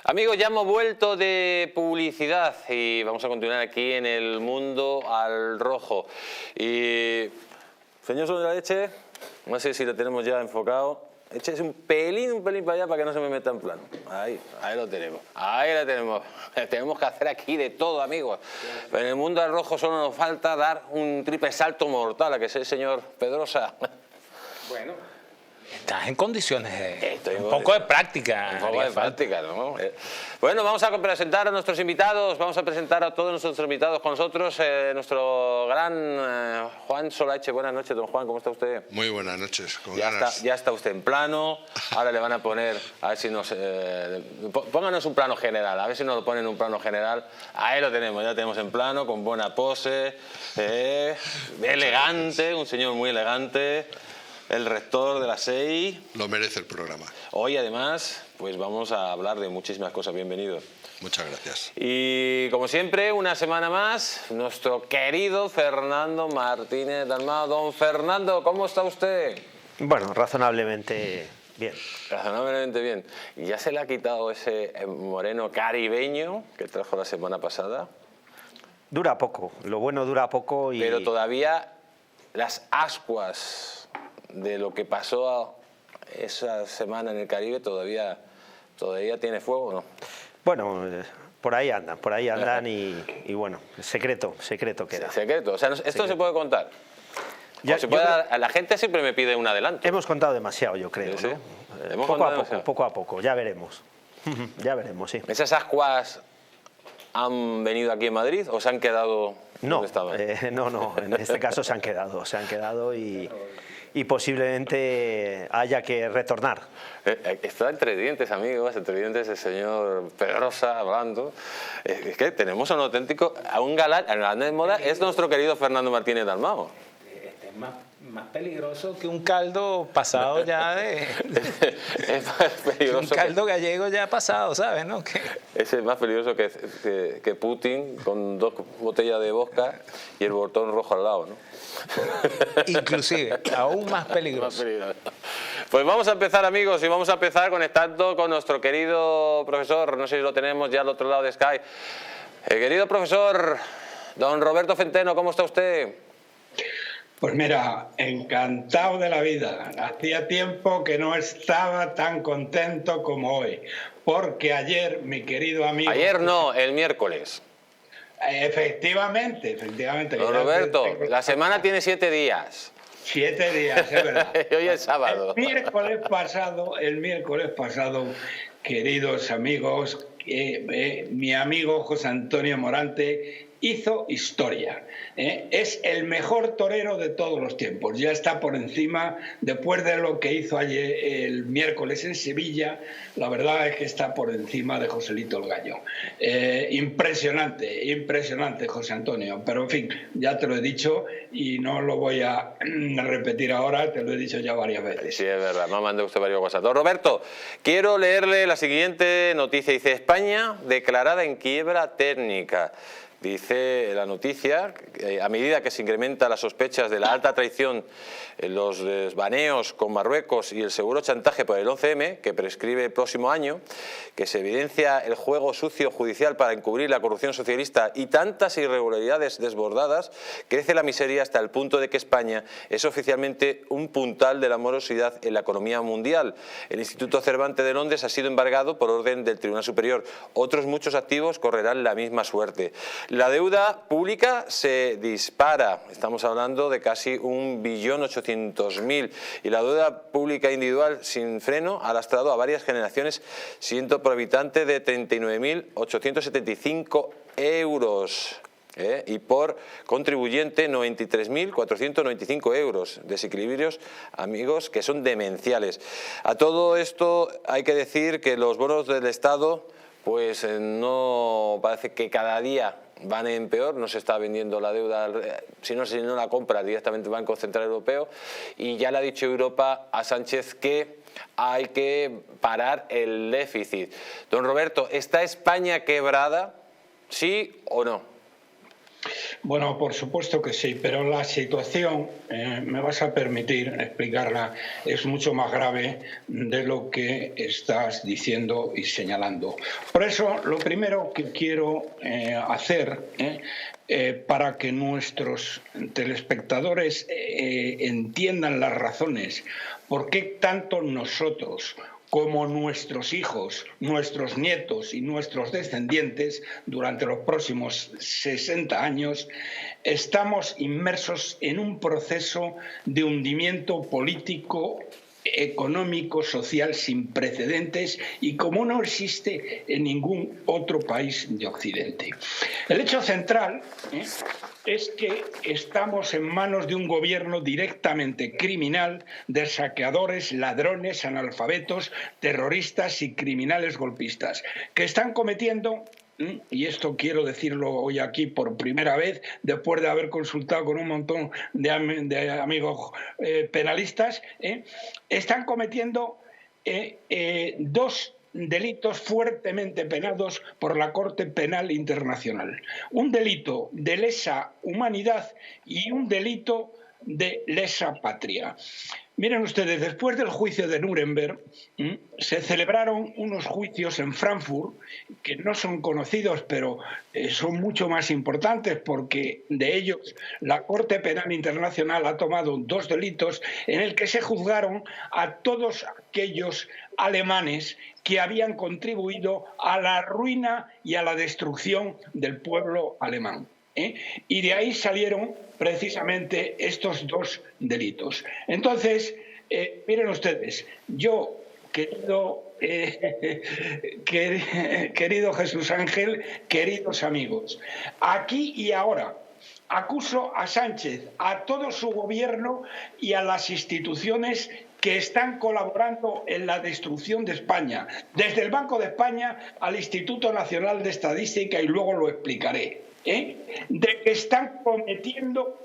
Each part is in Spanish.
Amigos, ya hemos vuelto de publicidad y vamos a continuar aquí en el mundo al rojo. Y, señor Son de la Leche, no sé si lo tenemos ya enfocado. Échese un pelín para allá para que no se me meta en plano. Ahí lo tenemos. Ahí lo tenemos. Tenemos que hacer aquí de todo, amigos. Pero en el mundo al rojo solo nos falta dar un triple salto mortal, a que sea el señor Pedrosa. Bueno, estás en condiciones de un poco de práctica. Un poco de práctica, ¿no? Bueno, vamos a presentar a nuestros invitados, vamos a presentar a todos nuestros invitados con nosotros, nuestro gran Juan Solache. Buenas noches, don Juan, ¿cómo está usted? Muy buenas noches, con ya ganas. Ya está usted en plano, ahora le van a poner, a ver si nos... pónganos un plano general, a ver si nos lo ponen en un plano general. Ahí lo tenemos, ya tenemos en plano, con buena pose, elegante, un señor muy elegante. El rector de la SEI. Lo merece el programa. Hoy, además, pues vamos a hablar de muchísimas cosas. Bienvenido. Muchas gracias. Y, como siempre, una semana más, nuestro querido Fernando Martínez Dalmau. Don Fernando, ¿cómo está usted? Bueno, razonablemente bien. Razonablemente bien. ¿Ya se le ha quitado ese moreno caribeño que trajo la semana pasada? Dura poco. Lo bueno dura poco y... Pero todavía las ascuas de lo que pasó esa semana en el Caribe todavía tiene fuego, ¿no? Bueno, por ahí andan y bueno, secreto queda. Secreto, o sea, esto secreto. Se puede contar. La gente siempre me pide un adelanto. Hemos contado demasiado, yo creo, ¿Sí? ¿no? Poco a poco, ya veremos. Ya veremos, sí. ¿Esas ascuas han venido aquí en Madrid o se han quedado donde estaban? No, en este caso se han quedado y posiblemente haya que retornar. Está entre dientes, amigos, entre dientes el señor Pedrosa hablando. Es que tenemos un auténtico, a un galán de moda, es nuestro querido Fernando Martínez Dalmau. Este es más peligroso que un caldo pasado ya de... Es más peligroso. Un caldo gallego ya pasado, ¿sabes? ¿No? Es más peligroso que Putin con 2 botellas de vodka y el botón rojo al lado, ¿no? Inclusive, aún más peligroso. Pues vamos a empezar, amigos, y vamos a empezar conectando con nuestro querido profesor. No sé si lo tenemos ya al otro lado de Skype. Querido profesor, don Roberto Centeno, ¿cómo está usted? Pues mira, encantado de la vida. Hacía tiempo que no estaba tan contento como hoy, porque ayer, mi querido amigo... Ayer no, el miércoles. Efectivamente. Don Roberto, la semana tiene 7 días. 7 días, es verdad. Hoy es sábado. El miércoles pasado, queridos amigos, mi amigo José Antonio Morante hizo historia. Es el mejor torero de todos los tiempos. Ya está por encima, después de lo que hizo ayer el miércoles en Sevilla, la verdad es que está por encima de Joselito el Gallo. Impresionante, José Antonio. Pero en fin, ya te lo he dicho y no lo voy a repetir ahora, te lo he dicho ya varias veces. Sí, es verdad, me ha mandado usted varias cosas. Don Roberto, quiero leerle la siguiente noticia. Dice: España declarada en quiebra técnica. Dice la noticia, a medida que se incrementan las sospechas de la alta traición, los desvaneos con Marruecos y el seguro chantaje por el 11M, que prescribe el próximo año, que se evidencia el juego sucio judicial para encubrir la corrupción socialista y tantas irregularidades desbordadas, crece la miseria hasta el punto de que España es oficialmente un puntal de la morosidad en la economía mundial. El Instituto Cervantes de Londres ha sido embargado por orden del Tribunal Superior. Otros muchos activos correrán la misma suerte. La deuda pública se dispara, estamos hablando de casi 1.800.000.000, y la deuda pública individual sin freno ha lastrado a varias generaciones, siendo por habitante de 39.875 euros. Y por contribuyente 93.495 euros. Desequilibrios, amigos, que son demenciales. A todo esto hay que decir que los bonos del Estado, pues no parece que cada día van en peor, no se está vendiendo la deuda, si no la compra directamente el Banco Central Europeo, y ya le ha dicho Europa a Sánchez que hay que parar el déficit. Don Roberto, ¿está España quebrada? ¿Sí o no? Bueno, por supuesto que sí, pero la situación, me vas a permitir explicarla, es mucho más grave de lo que estás diciendo y señalando. Por eso, lo primero que quiero hacer para que nuestros telespectadores entiendan las razones por qué tanto nosotros como nuestros hijos, nuestros nietos y nuestros descendientes durante los próximos 60 años, estamos inmersos en un proceso de hundimiento político, económico, social sin precedentes y como no existe en ningún otro país de Occidente. El hecho central es que estamos en manos de un gobierno directamente criminal, de saqueadores, ladrones, analfabetos, terroristas y criminales golpistas, que están cometiendo, y esto quiero decirlo hoy aquí por primera vez, después de haber consultado con un montón de amigos penalistas, están cometiendo dos delitos fuertemente penados por la Corte Penal Internacional. Un delito de lesa humanidad y un delito de lesa patria. Miren ustedes, después del juicio de Nuremberg, se celebraron unos juicios en Frankfurt que no son conocidos, pero son mucho más importantes porque de ellos la Corte Penal Internacional ha tomado dos delitos en el que se juzgaron a todos aquellos alemanes que habían contribuido a la ruina y a la destrucción del pueblo alemán. Y de ahí salieron precisamente estos dos delitos. Entonces, miren ustedes, yo, querido Jesús Ángel, queridos amigos, aquí y ahora acuso a Sánchez, a todo su gobierno y a las instituciones que están colaborando en la destrucción de España, desde el Banco de España al Instituto Nacional de Estadística, y luego lo explicaré, de que están cometiendo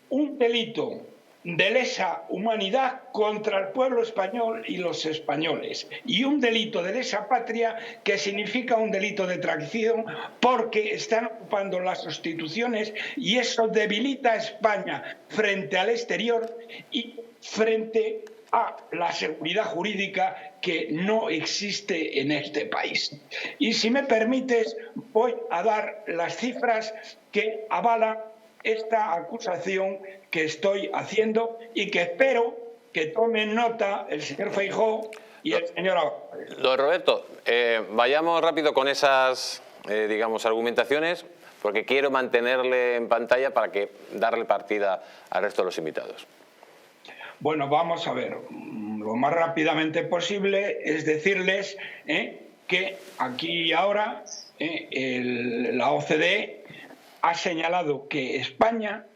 un delito de lesa humanidad contra el pueblo español y los españoles, y un delito de lesa patria, que significa un delito de traición, porque están ocupando las instituciones y eso debilita a España frente al exterior y frente a la seguridad jurídica que no existe en este país. Y si me permites, voy a dar las cifras que avalan esta acusación que estoy haciendo y que espero que tomen nota el señor Feijóo y el señor Abascal. Don Roberto, vayamos rápido con esas digamos, argumentaciones, porque quiero mantenerle en pantalla para que darle partida al resto de los invitados. Bueno, vamos a ver, lo más rápidamente posible es decirles que aquí y ahora la OCDE ha señalado que España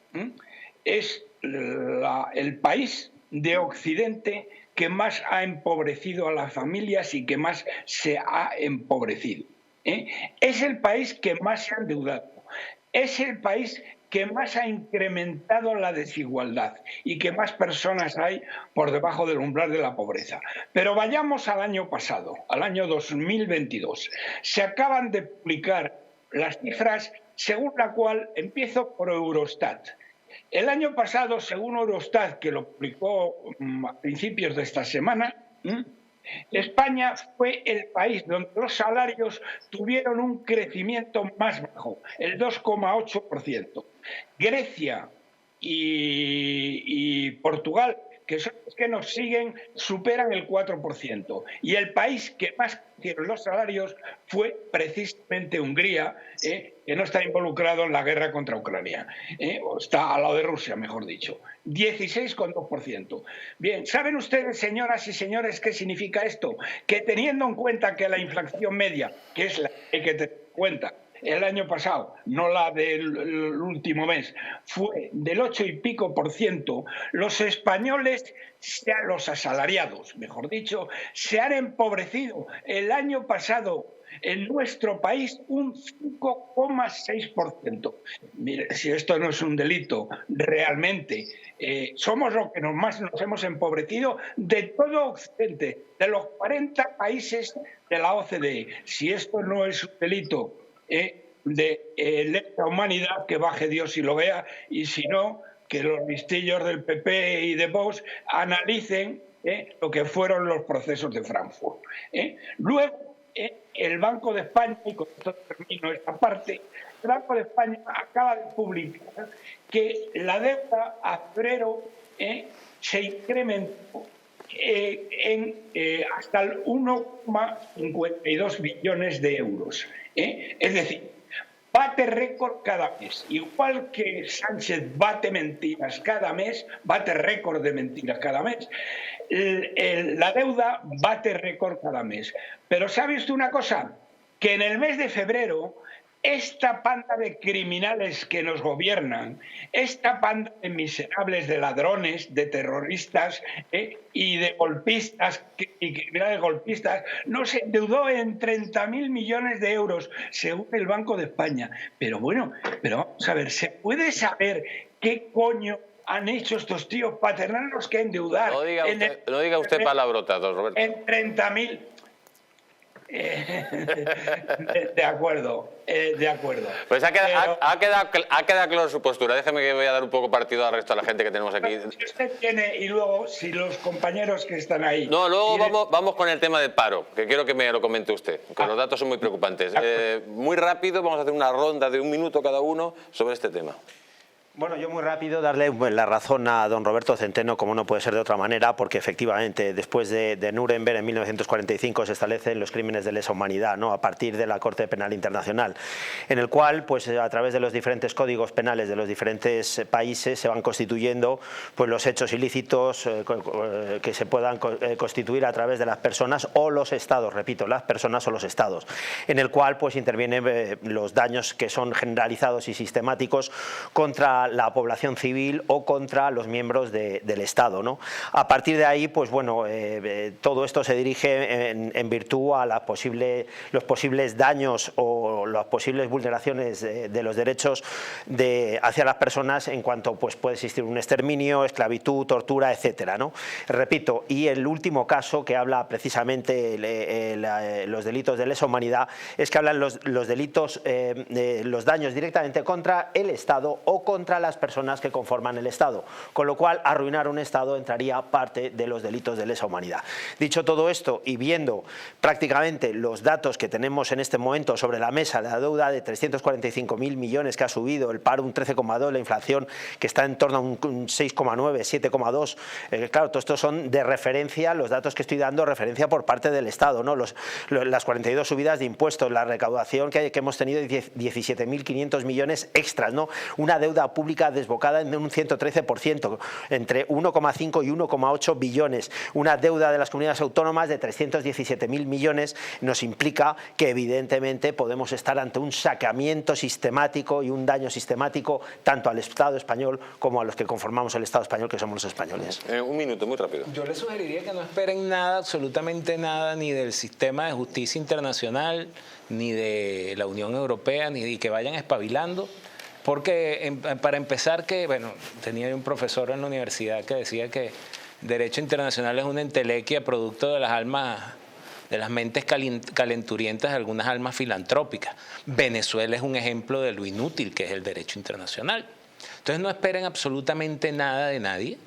es el país de Occidente que más ha empobrecido a las familias y que más se ha empobrecido. Es el país que más se ha endeudado, es el país que más ha incrementado la desigualdad y que más personas hay por debajo del umbral de la pobreza. Pero vayamos al año pasado, al año 2022. Se acaban de publicar las cifras según la cual, empiezo por Eurostat. El año pasado, según Eurostat, que lo publicó a principios de esta semana, España fue el país donde los salarios tuvieron un crecimiento más bajo, el 2,8%. Grecia y Portugal, que son los que nos siguen, superan el 4%. Y el país que más crecieron los salarios fue precisamente Hungría, que no está involucrado en la guerra contra Ucrania, o está al lado de Rusia, mejor dicho. 16,2%. Bien, ¿saben ustedes, señoras y señores, qué significa esto? Que teniendo en cuenta que la inflación media, que es la que hay que tener en cuenta, el año pasado, no la del último mes, fue del 8 y pico %, los españoles, los asalariados, mejor dicho, se han empobrecido el año pasado en nuestro país un 5,6%. Mire, si esto no es un delito, realmente somos los que más nos hemos empobrecido de todo Occidente, de los 40 países de la OCDE. Si esto no es un delito, de la humanidad, que baje Dios y lo vea, y si no, que los listillos del PP y de Vox analicen lo que fueron los procesos de Frankfurt. Luego, el Banco de España, y con esto termino esta parte, el Banco de España acaba de publicar que la deuda a febrero se incrementó hasta el 1,52 billones de euros. Es decir, bate récord cada mes. Igual que Sánchez bate mentiras cada mes, bate récord de mentiras cada mes, la deuda bate récord cada mes. Pero ¿sabe usted una cosa? Que en el mes de febrero, esta panda de criminales que nos gobiernan, esta panda de miserables, de ladrones, de terroristas y de golpistas y criminales golpistas, nos endeudó en 30.000 millones de euros, según el Banco de España. Pero bueno, vamos a ver, ¿se puede saber qué coño han hecho estos tíos para tenernos que endeudar? No diga usted palabrotas, don Roberto. En 30.000... de acuerdo. Pues ha quedado claro su postura. Déjeme que voy a dar un poco partido al resto de la gente que tenemos aquí. Si usted tiene, y luego si los compañeros que están ahí... No, luego vamos con el tema del paro, que quiero que me lo comente usted, que los datos son muy preocupantes. Muy rápido, vamos a hacer una ronda de 1 minuto cada uno sobre este tema. Bueno, yo muy rápido darle la razón a don Roberto Centeno, como no puede ser de otra manera, porque efectivamente después de Nuremberg en 1945 se establecen los crímenes de lesa humanidad, ¿no?, a partir de la Corte Penal Internacional, en el cual, pues a través de los diferentes códigos penales de los diferentes países se van constituyendo pues los hechos ilícitos que se puedan constituir a través de las personas o los estados, repito, las personas o los estados, en el cual pues intervienen los daños que son generalizados y sistemáticos contra la población civil o contra los miembros del Estado, ¿no? A partir de ahí, pues bueno, todo esto se dirige en virtud a los posibles daños o las posibles vulneraciones de los derechos hacia las personas en cuanto pues puede existir un exterminio, esclavitud, tortura, etcétera, ¿no? Repito, y el último caso que habla precisamente los delitos de lesa humanidad es que hablan los delitos, los daños directamente contra el Estado o contra las personas que conforman el Estado, con lo cual arruinar un Estado entraría parte de los delitos de lesa humanidad. Dicho todo esto y viendo prácticamente los datos que tenemos en este momento sobre la mesa, la deuda de 345.000 millones que ha subido, el paro un 13,2, la inflación que está en torno a un 6,9, 7,2, claro, todo esto son de referencia, los datos que estoy dando, referencia por parte del Estado, ¿no? Las 42 subidas de impuestos, la recaudación que hemos tenido de 17.500 millones extras, ¿no? Una deuda pública desbocada en un 113%, entre 1,5 y 1,8 billones. Una deuda de las comunidades autónomas de 317.000 millones nos implica que evidentemente podemos estar ante un saqueamiento sistemático y un daño sistemático tanto al Estado español como a los que conformamos el Estado español, que somos los españoles. 1 minuto, muy rápido. Yo les sugeriría que no esperen nada, absolutamente nada, ni del sistema de justicia internacional, ni de la Unión Europea, ni de que vayan espabilando. Porque, para empezar, bueno, tenía un profesor en la universidad que decía que derecho internacional es una entelequia producto de las almas, de las mentes calenturientas de algunas almas filantrópicas. Venezuela es un ejemplo de lo inútil que es el derecho internacional. Entonces no esperen absolutamente nada de nadie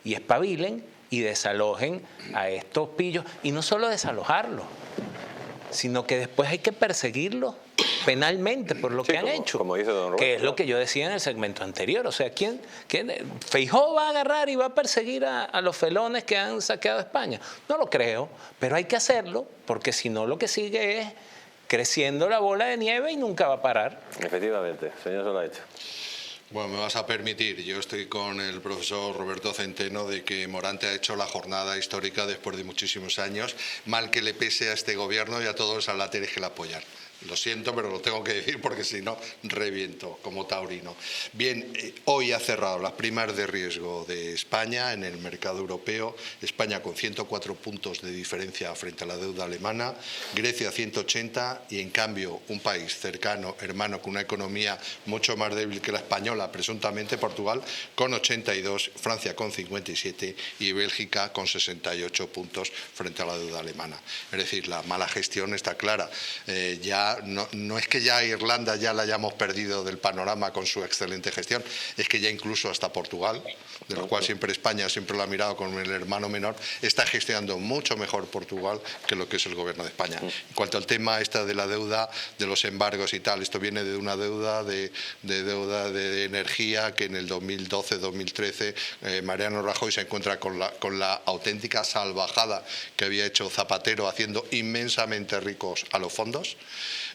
y espabilen y desalojen a estos pillos. Y no solo desalojarlos, sino que después hay que perseguirlos penalmente por lo que han hecho, como dice don Roberto, que es lo que yo decía en el segmento anterior. O sea, ¿quién Feijóo va a agarrar y va a perseguir a los felones que han saqueado España? No lo creo, pero hay que hacerlo, porque si no lo que sigue es creciendo la bola de nieve y nunca va a parar. Efectivamente, señor Solaich. Bueno, me vas a permitir, yo estoy con el profesor Roberto Centeno de que Morante ha hecho la jornada histórica después de muchísimos años, mal que le pese a este gobierno y a todos los alateres que le apoyan. Lo siento, pero lo tengo que decir porque si no, reviento como taurino. Bien, hoy ha cerrado las primas de riesgo de España en el mercado europeo. España con 104 puntos de diferencia frente a la deuda alemana, Grecia 180 y en cambio un país cercano, hermano, con una economía mucho más débil que la española, presuntamente Portugal, con 82, Francia con 57 y Bélgica con 68 puntos frente a la deuda alemana. Es decir, la mala gestión está clara. Ya no es que ya Irlanda ya la hayamos perdido del panorama con su excelente gestión, es que ya incluso hasta Portugal, de lo cual siempre España siempre lo ha mirado como el hermano menor, está gestionando mucho mejor Portugal que lo que es el gobierno de España. En cuanto al tema de la deuda, de los embargos y tal, esto viene de una deuda de energía que en el 2012-2013 Mariano Rajoy se encuentra con la auténtica salvajada que había hecho Zapatero, haciendo inmensamente ricos a los fondos.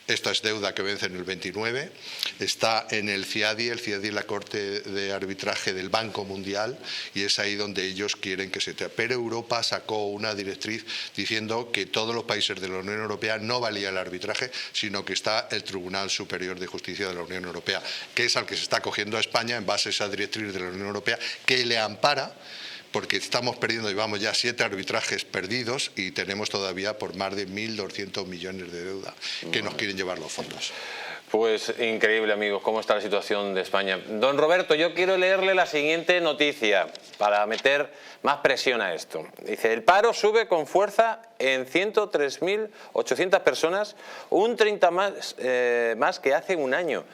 Esta es deuda que vence en el 29, está en el CIADI es la Corte de Arbitraje del Banco Mundial, y es ahí donde ellos quieren que se... Pero Europa sacó una directriz diciendo que todos los países de la Unión Europea no valía el arbitraje, sino que está el Tribunal Superior de Justicia de la Unión Europea, que es al que se está acogiendo a España en base a esa directriz de la Unión Europea, que le ampara, porque estamos perdiendo, llevamos ya 7 arbitrajes perdidos y tenemos todavía por más de 1.200 millones de deuda que nos quieren llevar los fondos. Pues increíble, amigos, cómo está la situación de España. Don Roberto, yo quiero leerle la siguiente noticia para meter más presión a esto. Dice, el paro sube con fuerza en 103.800 personas, un 30 más que hace un año.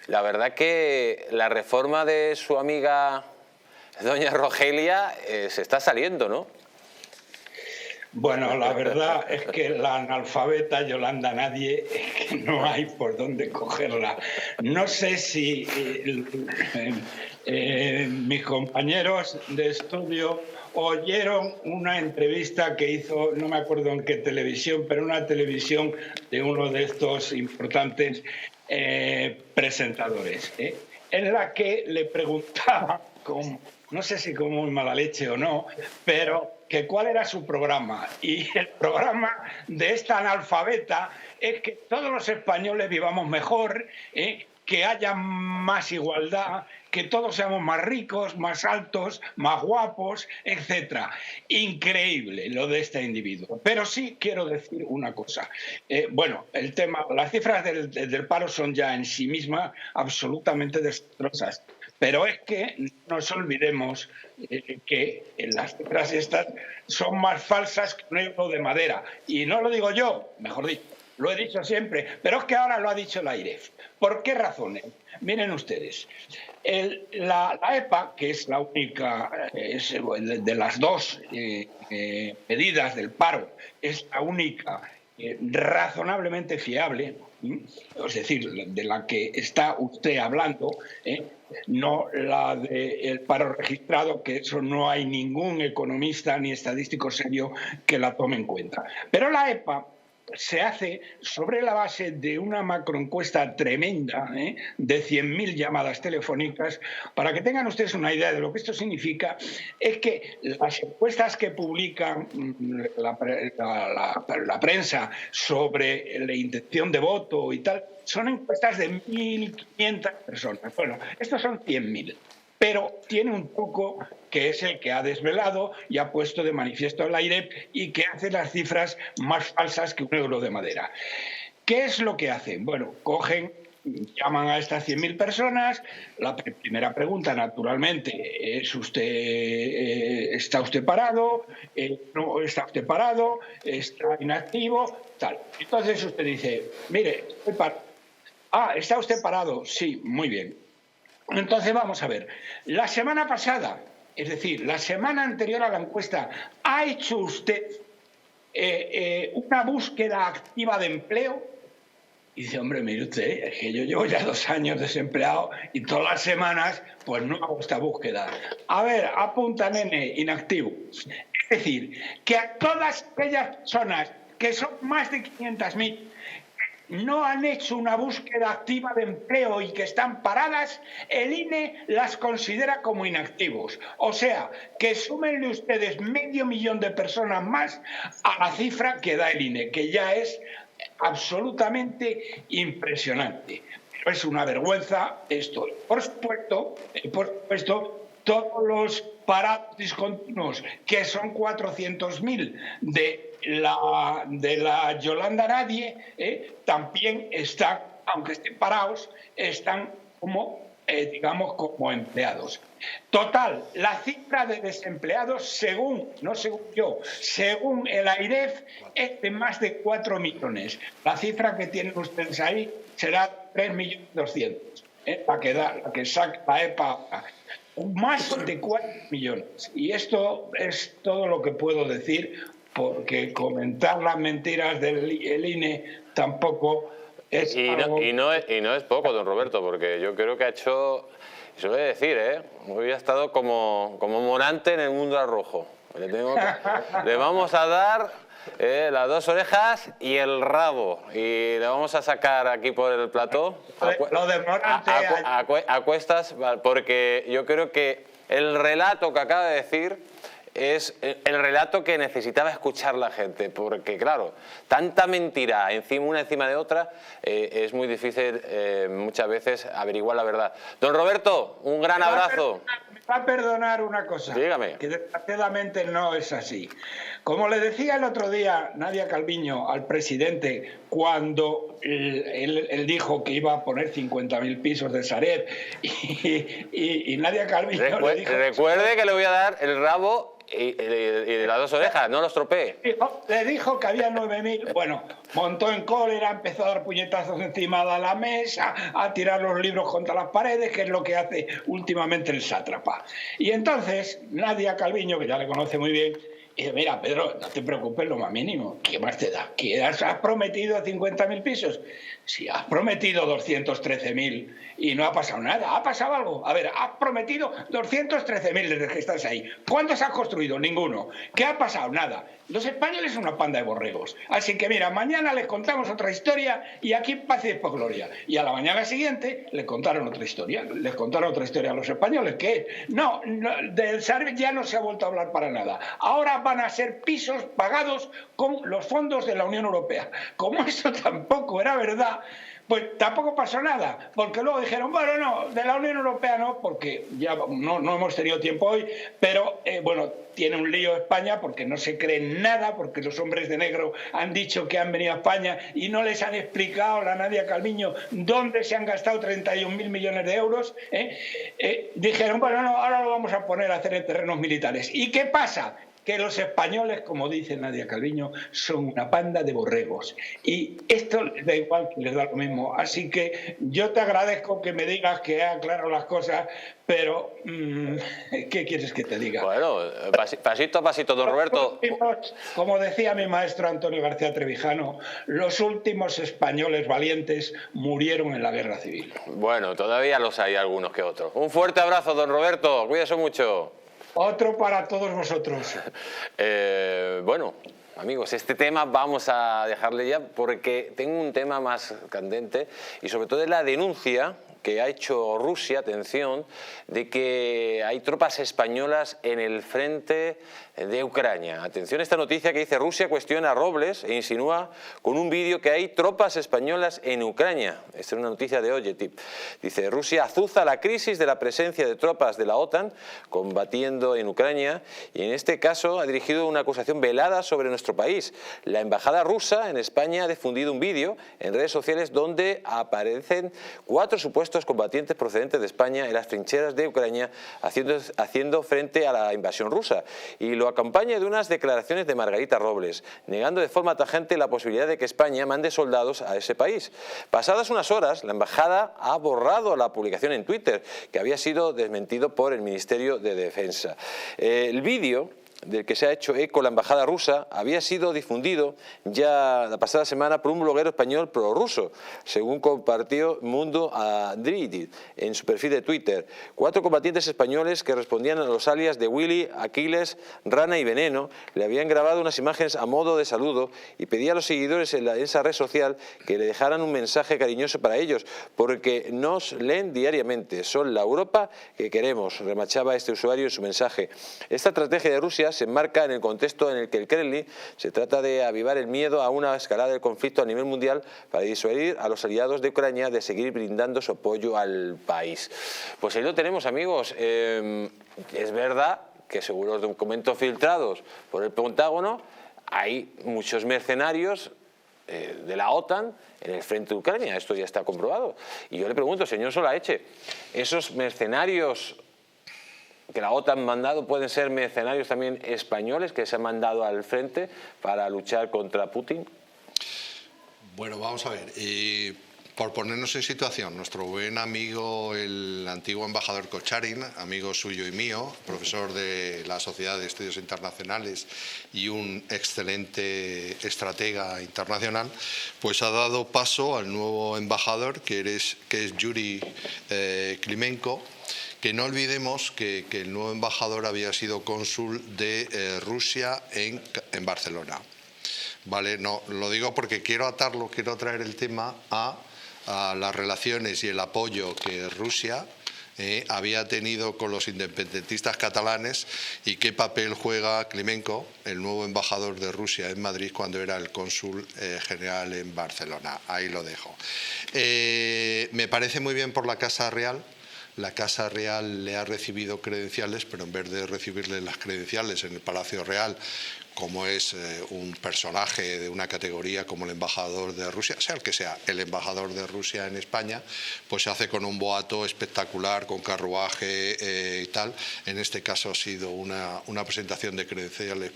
La verdad que la reforma de su amiga doña Rogelia se está saliendo, ¿no? Bueno, la verdad es que la analfabeta Yolanda Nadie es que no hay por dónde cogerla. No sé si mis compañeros de estudio oyeron una entrevista que hizo, no me acuerdo en qué televisión, pero una televisión de uno de estos importantes presentadores, en la que le preguntaba, no sé si con muy mala leche o no, pero que cuál era su programa. Y el programa de esta analfabeta es que todos los españoles vivamos mejor, que haya más igualdad, que todos seamos más ricos, más altos, más guapos, etc. Increíble lo de este individuo. Pero sí quiero decir una cosa. Bueno, el tema, las cifras del paro son ya en sí mismas absolutamente desastrosas. Pero es que no nos olvidemos que las cifras estas son más falsas que un euro de madera. Y no lo digo yo, mejor dicho, lo he dicho siempre, pero es que ahora lo ha dicho la AIREF. ¿Por qué razones? Miren ustedes, la EPA, que es la única, de las dos medidas del paro, es la única razonablemente fiable, es decir, de la que está usted hablando, no la del paro registrado, que eso no hay ningún economista ni estadístico serio que la tome en cuenta. Pero la EPA se hace sobre la base de una macroencuesta tremenda, de 100.000 llamadas telefónicas. Para que tengan ustedes una idea de lo que esto significa, es que las encuestas que publican la prensa sobre la intención de voto y tal, son encuestas de 1.500 personas. Bueno, estos son 100.000. Pero tiene un truco que es el que ha desvelado y ha puesto de manifiesto el AIREF y que hace las cifras más falsas que un euro de madera. ¿Qué es lo que hacen? Bueno, llaman a estas 100.000 personas. La primera pregunta, naturalmente, es ¿está usted parado? ¿No está usted parado? ¿Está inactivo? Tal. Entonces usted dice, mire, estoy parado. Ah, ¿está usted parado? Sí, muy bien. Entonces vamos a ver, la semana pasada, es decir, la semana anterior a la encuesta, ¿ha hecho usted una búsqueda activa de empleo? Y dice, hombre, mire usted, es que yo llevo ya 2 años desempleado y todas las semanas pues no hago esta búsqueda. A ver, apunta, nene, inactivo. Es decir, que a todas aquellas personas, que son más de 500.000, no han hecho una búsqueda activa de empleo y que están paradas, el INE las considera como inactivos. O sea, que súmenle ustedes 500.000 de personas más a la cifra que da el INE, que ya es absolutamente impresionante. Pero es una vergüenza esto. Por supuesto, todos los parados discontinuos, que son 400.000 de la Yolanda Nadie, también están, aunque estén parados, están como digamos, como empleados. Total, la cifra de desempleados, según el AIREF, es de más de 4 millones. La cifra que tienen ustedes ahí será 3.200.000, la que saca la EPA. Más de 4 millones. Y esto es todo lo que puedo decir, porque comentar las mentiras del INE tampoco es algo... Y no es poco, don Roberto, porque yo creo que ha hecho... Se lo voy a decir, hoy ha estado como Morante en el mundo al rojo. Le vamos a dar las 2 orejas y el rabo. Y le vamos a sacar aquí por el plató. Lo de Morante... A cuestas, porque yo creo que el relato que acaba de decir es el relato que necesitaba escuchar la gente, porque claro, tanta mentira una encima de otra, es muy difícil muchas veces averiguar la verdad. Don Roberto, un gran abrazo. Me va a perdonar una cosa. Dígame. Que desgraciadamente no es así. Como le decía el otro día Nadia Calviño al presidente, cuando él dijo que iba a poner 50.000 pisos de Sareb, y Nadia Calviño le dijo... Recuerde que le voy a dar el rabo y las 2 orejas, no los tropee. Le dijo que había 9.000. Bueno, montó en cólera, empezó a dar puñetazos encima de la mesa, a tirar los libros contra las paredes, que es lo que hace últimamente el sátrapa. Y entonces Nadia Calviño, que ya le conoce muy bien, dice: mira, Pedro, no te preocupes lo más mínimo. ¿Qué más te da? ¿Que has prometido 50.000 pisos? Si has prometido 213.000 y no ha pasado nada. ¿Ha pasado algo? A ver, has prometido 213.000 desde que estás ahí. ¿Cuántos has construido? Ninguno. ¿Qué ha pasado? Nada. Los españoles son una panda de borregos. Así que mira, mañana les contamos otra historia y aquí paz y por gloria. Y a la mañana siguiente les contaron otra historia. Les contaron otra historia a los españoles. ¿Qué? No, del Sareb ya no se ha vuelto a hablar para nada. Ahora van a ser pisos pagados con los fondos de la Unión Europea. Como eso tampoco era verdad, pues tampoco pasó nada, porque luego dijeron: bueno, no, de la Unión Europea no, porque ya no hemos tenido tiempo hoy, pero bueno, tiene un lío España porque no se cree nada, porque los hombres de negro han dicho que han venido a España y no les han explicado a la Nadia Calviño dónde se han gastado 31.000 millones de euros. Dijeron: bueno, no, ahora lo vamos a poner a hacer en terrenos militares. ¿Y qué pasa? Que los españoles, como dice Nadia Calviño, son una panda de borregos. Y esto les da igual, que les da lo mismo. Así que yo te agradezco que me digas que he aclarado las cosas, pero ¿qué quieres que te diga? Bueno, pasito a pasito, don Roberto. Como decía mi maestro Antonio García Trevijano, los últimos españoles valientes murieron en la guerra civil. Bueno, todavía los hay algunos que otros. Un fuerte abrazo, don Roberto. Cuídese mucho. Otro para todos vosotros. Bueno, amigos, este tema vamos a dejarle ya porque tengo un tema más candente y sobre todo es la denuncia que ha hecho Rusia, atención, de que hay tropas españolas en el frente de Ucrania. Atención a esta noticia que dice: Rusia cuestiona a Robles e insinúa con un vídeo que hay tropas españolas en Ucrania. Esta es una noticia de Ojetip. Dice: Rusia azuza la crisis de la presencia de tropas de la OTAN combatiendo en Ucrania y en este caso ha dirigido una acusación velada sobre nuestro país. La embajada rusa en España ha difundido un vídeo en redes sociales donde aparecen 4 supuestos combatientes procedentes de España en las trincheras de Ucrania haciendo frente a la invasión rusa, y lo acompaña de unas declaraciones de Margarita Robles negando de forma tajante la posibilidad de que España mande soldados a ese país. Pasadas unas horas, la embajada ha borrado la publicación en Twitter, que había sido desmentido por el Ministerio de Defensa. El vídeo del que se ha hecho eco la embajada rusa había sido difundido ya la pasada semana por un bloguero español prorruso, según compartió Mundo Adrid en su perfil de Twitter. 4 combatientes españoles que respondían a los alias de Willy, Aquiles, Rana y Veneno le habían grabado unas imágenes a modo de saludo y pedía a los seguidores en esa red social que le dejaran un mensaje cariñoso para ellos, porque nos leen diariamente. Son la Europa que queremos, remachaba este usuario en su mensaje. Esta estrategia de Rusia se enmarca en el contexto en el que el Kremlin se trata de avivar el miedo a una escalada del conflicto a nivel mundial para disuadir a los aliados de Ucrania de seguir brindando su apoyo al país. Pues ahí lo tenemos, amigos. Es verdad que según los documentos filtrados por el Pentágono hay muchos mercenarios de la OTAN en el frente de Ucrania. Esto ya está comprobado. Y yo le pregunto, señor Solaeche, ¿esos mercenarios que la OTAN ha mandado pueden ser mercenarios también españoles que se han mandado al frente para luchar contra Putin? Bueno, vamos a ver. Por ponernos en situación, nuestro buen amigo, el antiguo embajador Kocharin, amigo suyo y mío, profesor de la Sociedad de Estudios Internacionales y un excelente estratega internacional, pues ha dado paso al nuevo embajador, que es Yuri Klimenko, que no olvidemos que el nuevo embajador había sido cónsul de Rusia en Barcelona. Vale, no, lo digo porque quiero traer el tema a las relaciones y el apoyo que Rusia había tenido con los independentistas catalanes y qué papel juega Klimenko, el nuevo embajador de Rusia en Madrid, cuando era el cónsul general en Barcelona. Ahí lo dejo. Me parece muy bien por la Casa Real. La Casa Real le ha recibido credenciales, pero en vez de recibirle las credenciales en el Palacio Real, como es un personaje de una categoría como el embajador de Rusia, sea el que sea, el embajador de Rusia en España, pues se hace con un boato espectacular, con carruaje y tal. En este caso ha sido una presentación de credenciales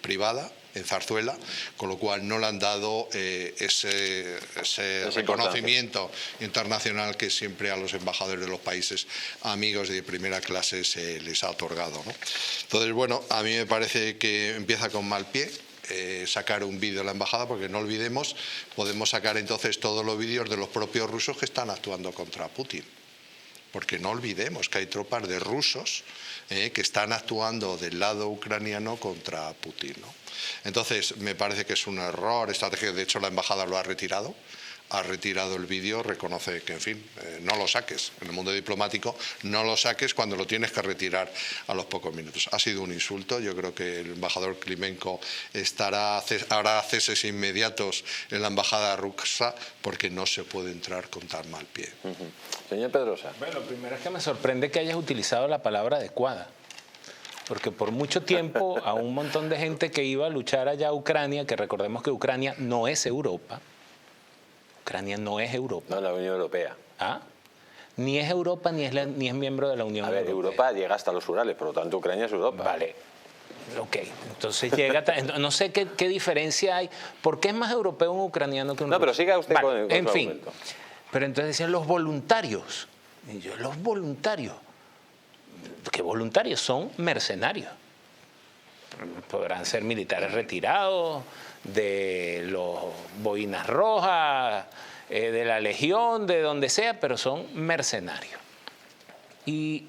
privada en Zarzuela, con lo cual no le han dado ese reconocimiento internacional que siempre a los embajadores de los países amigos de primera clase se les ha otorgado, ¿no? Entonces, bueno, a mí me parece que empieza con mal pie sacar un vídeo de la embajada, porque no olvidemos, podemos sacar entonces todos los vídeos de los propios rusos que están actuando contra Putin. Porque no olvidemos que hay tropas de rusos que están actuando del lado ucraniano contra Putin, ¿no? Entonces, me parece que es un error estratégico. De hecho, la embajada lo ha retirado el vídeo, reconoce que, en fin, no lo saques. En el mundo diplomático no lo saques cuando lo tienes que retirar a los pocos minutos. Ha sido un insulto. Yo creo que el embajador Klimenko hará ceses inmediatos en la embajada rusa, porque no se puede entrar con tan mal pie. Señor Pedrosa. Bueno, lo primero es que me sorprende que hayas utilizado la palabra adecuada. Porque por mucho tiempo a un montón de gente que iba a luchar allá a Ucrania, que recordemos que Ucrania no es Europa. Ucrania no es Europa. No, la Unión Europea. ¿Ah? Ni es Europa ni es miembro de la Unión Europea. A ver, Europa llega hasta los Urales, por lo tanto Ucrania es Europa. Vale. Ok, entonces llega... No sé qué diferencia hay. ¿Por qué es más europeo un ucraniano que un ruso? No, pero siga usted vale, con en su fin. argumento. Pero entonces decían los voluntarios. Y yo, los voluntarios. ¿Qué voluntarios? Son mercenarios. Podrán ser militares retirados, de los Boinas Rojas, de la Legión, de donde sea, pero son mercenarios. Y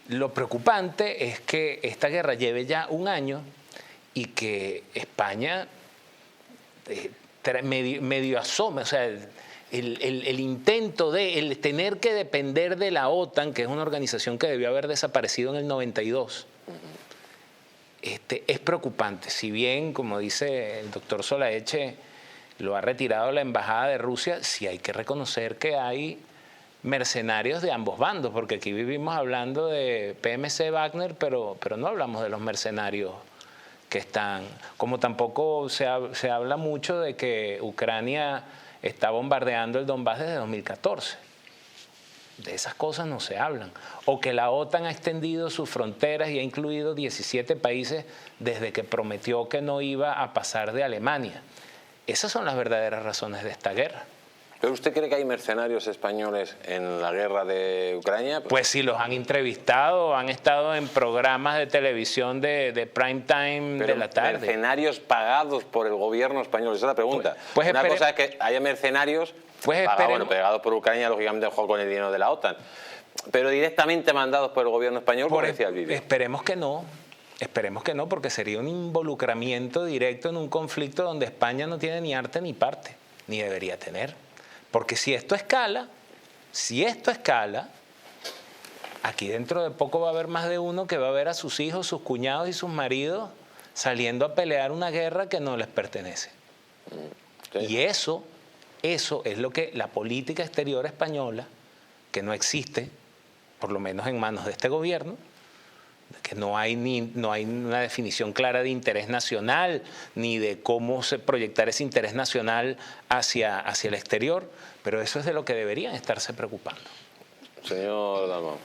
lo preocupante es que esta guerra lleve ya un año y que España medio asome, o sea, el intento de el tener que depender de la OTAN, que es una organización que debió haber desaparecido en el 92, es preocupante. Si bien, como dice el doctor Solaeche, lo ha retirado la embajada de Rusia, sí hay que reconocer que hay mercenarios de ambos bandos, porque aquí vivimos hablando de PMC Wagner, pero no hablamos de los mercenarios que están, como tampoco se habla mucho de que Ucrania está bombardeando el Donbass desde 2014. De esas cosas no se hablan. O que la OTAN ha extendido sus fronteras y ha incluido 17 países desde que prometió que no iba a pasar de Alemania. Esas son las verdaderas razones de esta guerra. ¿Pero usted cree que hay mercenarios españoles en la guerra de Ucrania? Pues sí, los han entrevistado, han estado en programas de televisión de prime time de la tarde. ¿Mercenarios pagados por el gobierno español? Esa es la pregunta. Una cosa es que haya mercenarios pagados por Ucrania, lógicamente con el dinero de la OTAN, pero directamente mandados por el gobierno español, como decía el vídeo. Esperemos que no, porque sería un involucramiento directo en un conflicto donde España no tiene ni arte ni parte, ni debería tener. Porque si esto escala, aquí dentro de poco va a haber más de uno que va a ver a sus hijos, sus cuñados y sus maridos saliendo a pelear una guerra que no les pertenece. Sí. Y eso es lo que la política exterior española, que no existe, por lo menos en manos de este gobierno, que no hay una definición clara de interés nacional, ni de cómo proyectar ese interés nacional hacia el exterior, pero eso es de lo que deberían estarse preocupando. Señor Dalmau.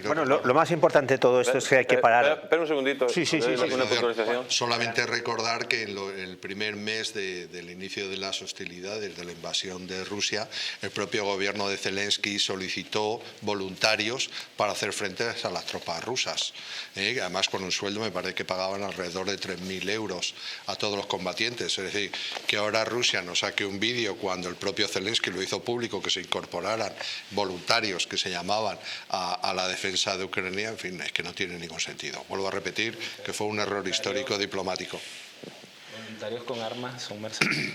Bueno, lo más importante de todo esto es que hay que parar. Espera un segundito. Sí. Una puntualización. Solamente recordar que en el primer mes del inicio de las hostilidades, de la invasión de Rusia, el propio gobierno de Zelensky solicitó voluntarios para hacer frente a las tropas rusas. Además, con un sueldo me parece que pagaban alrededor de 3.000 euros a todos los combatientes. Es decir, que ahora Rusia nos saque un vídeo cuando el propio Zelensky lo hizo público, que se incorporaran voluntarios que se llamaban a la defensa de Ucrania, en fin, es que no tiene ningún sentido. Vuelvo a repetir que fue un error histórico diplomático. Voluntarios con armas son mercenarios.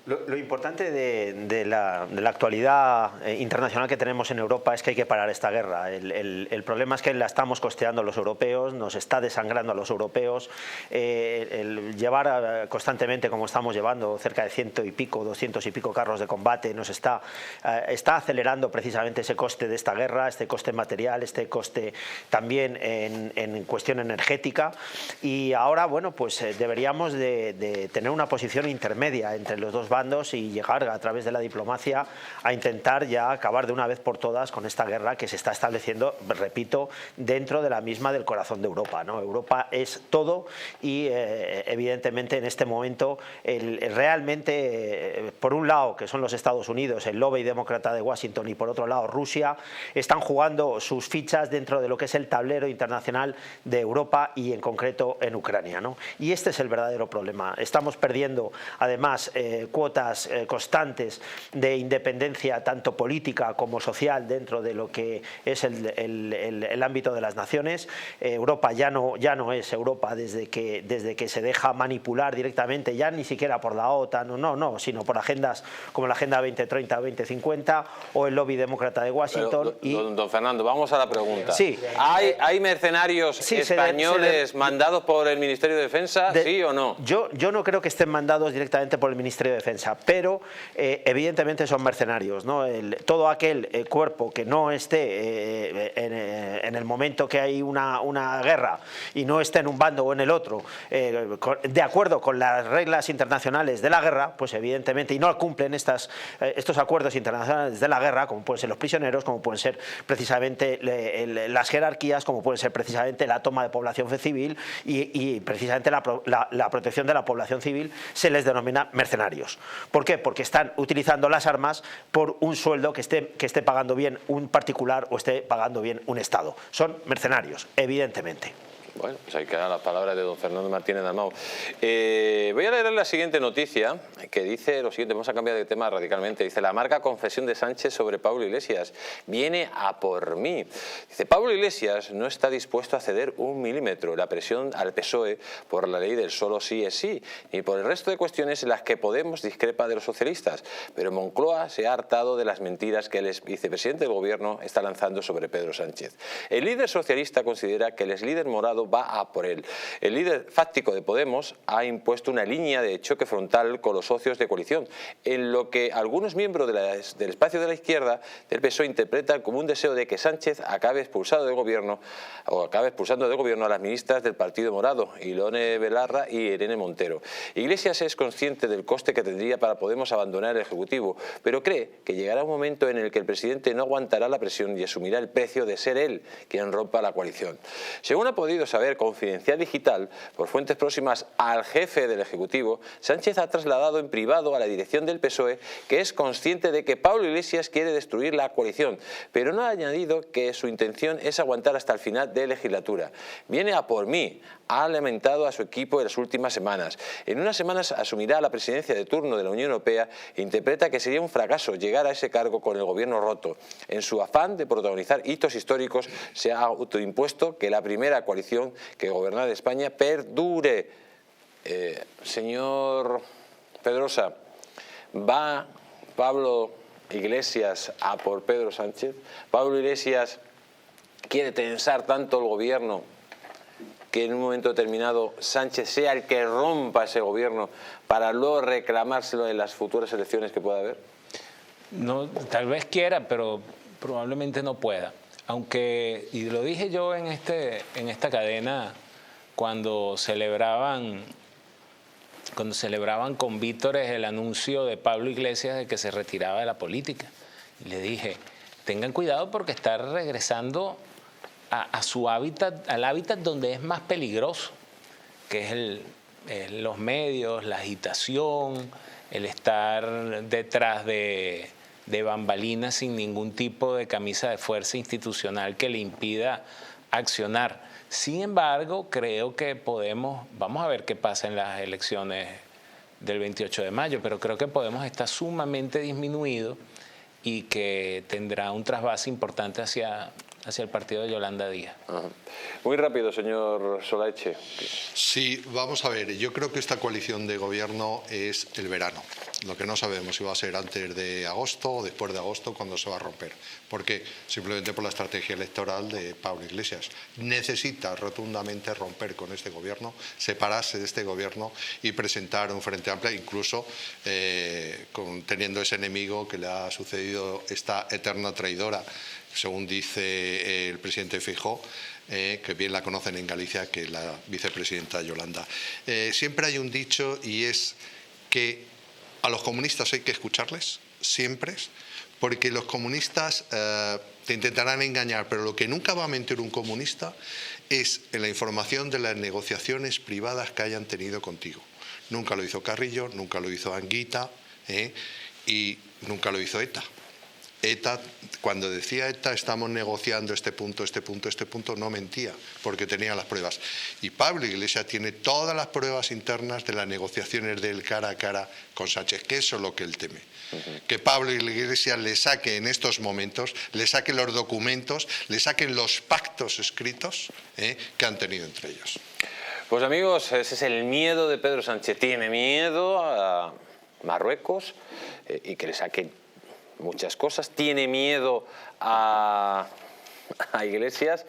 Lo importante de la actualidad internacional que tenemos en Europa es que hay que parar esta guerra. El problema es que la estamos costeando los europeos, nos está desangrando a los europeos. El llevar constantemente, como estamos llevando, cerca de 100 y pico, 200 y pico carros de combate, nos está acelerando precisamente ese coste de esta guerra, este coste material, este coste también en cuestión energética. Y ahora, bueno, pues deberíamos de tener una posición intermedia entre los dos bandos y llegar a través de la diplomacia a intentar ya acabar de una vez por todas con esta guerra que se está estableciendo, repito, dentro de la misma del corazón de Europa, ¿no? Europa es todo y evidentemente en este momento realmente, por un lado, que son los Estados Unidos, el lobby demócrata de Washington, y por otro lado Rusia, están jugando sus fichas dentro de lo que es el tablero internacional de Europa y en concreto en Ucrania, ¿no? Y este es el verdadero problema. Estamos perdiendo además cuotas constantes de independencia tanto política como social dentro de lo que es el ámbito de las naciones. Europa ya no es Europa desde que se deja manipular directamente, ya ni siquiera por la OTAN, sino por agendas como la Agenda 2030 o 2050 o el lobby demócrata de Washington. Pero, don Fernando, vamos a la pregunta. Sí. ¿Hay mercenarios españoles mandados por el Ministerio de Defensa, sí o no? Yo no creo que estén mandados directamente por el Ministerio de Defensa, pero evidentemente son mercenarios, ¿no? Todo aquel cuerpo que no esté en el momento que hay una guerra y no esté en un bando o en el otro, de acuerdo con las reglas internacionales de la guerra, pues evidentemente, y no cumplen estos acuerdos internacionales de la guerra, como pueden ser los prisioneros, como pueden ser precisamente las jerarquías, como puede ser precisamente la toma de población civil y precisamente la protección de la población civil, se les denomina mercenarios. ¿Por qué? Porque están utilizando las armas por un sueldo que esté pagando bien un particular o esté pagando bien un Estado. Son mercenarios, evidentemente. Bueno, pues ahí quedan las palabras de don Fernando Martínez Dalmau. Voy a leer la siguiente noticia que dice lo siguiente, vamos a cambiar de tema radicalmente. Dice: la amarga confesión de Sánchez sobre Pablo Iglesias viene a por mí. Dice: Pablo Iglesias no está dispuesto a ceder un milímetro la presión al PSOE por la ley del solo sí es sí, ni por el resto de cuestiones en las que Podemos discrepa de los socialistas. Pero Moncloa se ha hartado de las mentiras que el vicepresidente del gobierno está lanzando sobre Pedro Sánchez. El líder socialista considera que el exlíder Morado va a por él. El líder fáctico de Podemos ha impuesto una línea de choque frontal con los socios de coalición, en lo que algunos miembros del espacio de la izquierda del PSOE interpretan como un deseo de que Sánchez acabe expulsando del gobierno a las ministras del Partido Morado, Ilone Belarra y Irene Montero. Iglesias es consciente del coste que tendría para Podemos abandonar el Ejecutivo, pero cree que llegará un momento en el que el presidente no aguantará la presión y asumirá el precio de ser él quien rompa la coalición. Según ha podido saber Confidencial Digital, por fuentes próximas al jefe del Ejecutivo, Sánchez ha trasladado en privado a la dirección del PSOE que es consciente de que Pablo Iglesias quiere destruir la coalición, pero no ha añadido que su intención es aguantar hasta el final de legislatura. Viene a por mí, ha lamentado a su equipo en las últimas semanas. En unas semanas asumirá la presidencia de turno de la Unión Europea e interpreta que sería un fracaso llegar a ese cargo con el gobierno roto. En su afán de protagonizar hitos históricos, se ha autoimpuesto que la primera coalición que gobernara España perdure. Señor Pedrosa, ¿va Pablo Iglesias a por Pedro Sánchez? ¿Pablo Iglesias quiere tensar tanto el gobierno que en un momento determinado Sánchez sea el que rompa ese gobierno para luego reclamárselo en las futuras elecciones que pueda haber? No, tal vez quiera, pero probablemente no pueda. aunque, y lo dije yo en esta cadena cuando celebraban con vítores el anuncio de Pablo Iglesias de que se retiraba de la política. Y le dije, tengan cuidado porque está regresando a su hábitat, al hábitat donde es más peligroso, que es los medios, la agitación, el estar detrás de bambalinas sin ningún tipo de camisa de fuerza institucional que le impida accionar. Sin embargo, creo que vamos a ver qué pasa en las elecciones del 28 de mayo, pero creo que Podemos está sumamente disminuido y que tendrá un trasvase importante hacia el partido de Yolanda Díaz. Ajá. Muy rápido, señor Solaeche. Sí, vamos a ver, yo creo que esta coalición de gobierno es el verano. Lo que no sabemos si va a ser antes de agosto o después de agosto cuando se va a romper. ¿Por qué? Simplemente por la estrategia electoral de Pablo Iglesias. Necesita rotundamente romper con este gobierno, separarse de este gobierno y presentar un frente amplio, incluso teniendo ese enemigo que le ha sucedido, esta eterna traidora, según dice el presidente Feijóo, que bien la conocen en Galicia, que la vicepresidenta Yolanda. Siempre hay un dicho y es que a los comunistas hay que escucharles, siempre, porque los comunistas te intentarán engañar, pero lo que nunca va a mentir un comunista es en la información de las negociaciones privadas que hayan tenido contigo. Nunca lo hizo Carrillo, nunca lo hizo Anguita y nunca lo hizo ETA. ETA, cuando decía ETA, estamos negociando este punto, no mentía, porque tenía las pruebas. Y Pablo Iglesias tiene todas las pruebas internas de las negociaciones del cara a cara con Sánchez, que eso es lo que él teme. Que Pablo Iglesias le saque en estos momentos, le saque los documentos, le saquen los pactos escritos que han tenido entre ellos. Pues amigos, ese es el miedo de Pedro Sánchez. Tiene miedo a Marruecos y que le saquen muchas cosas, tiene miedo a Iglesias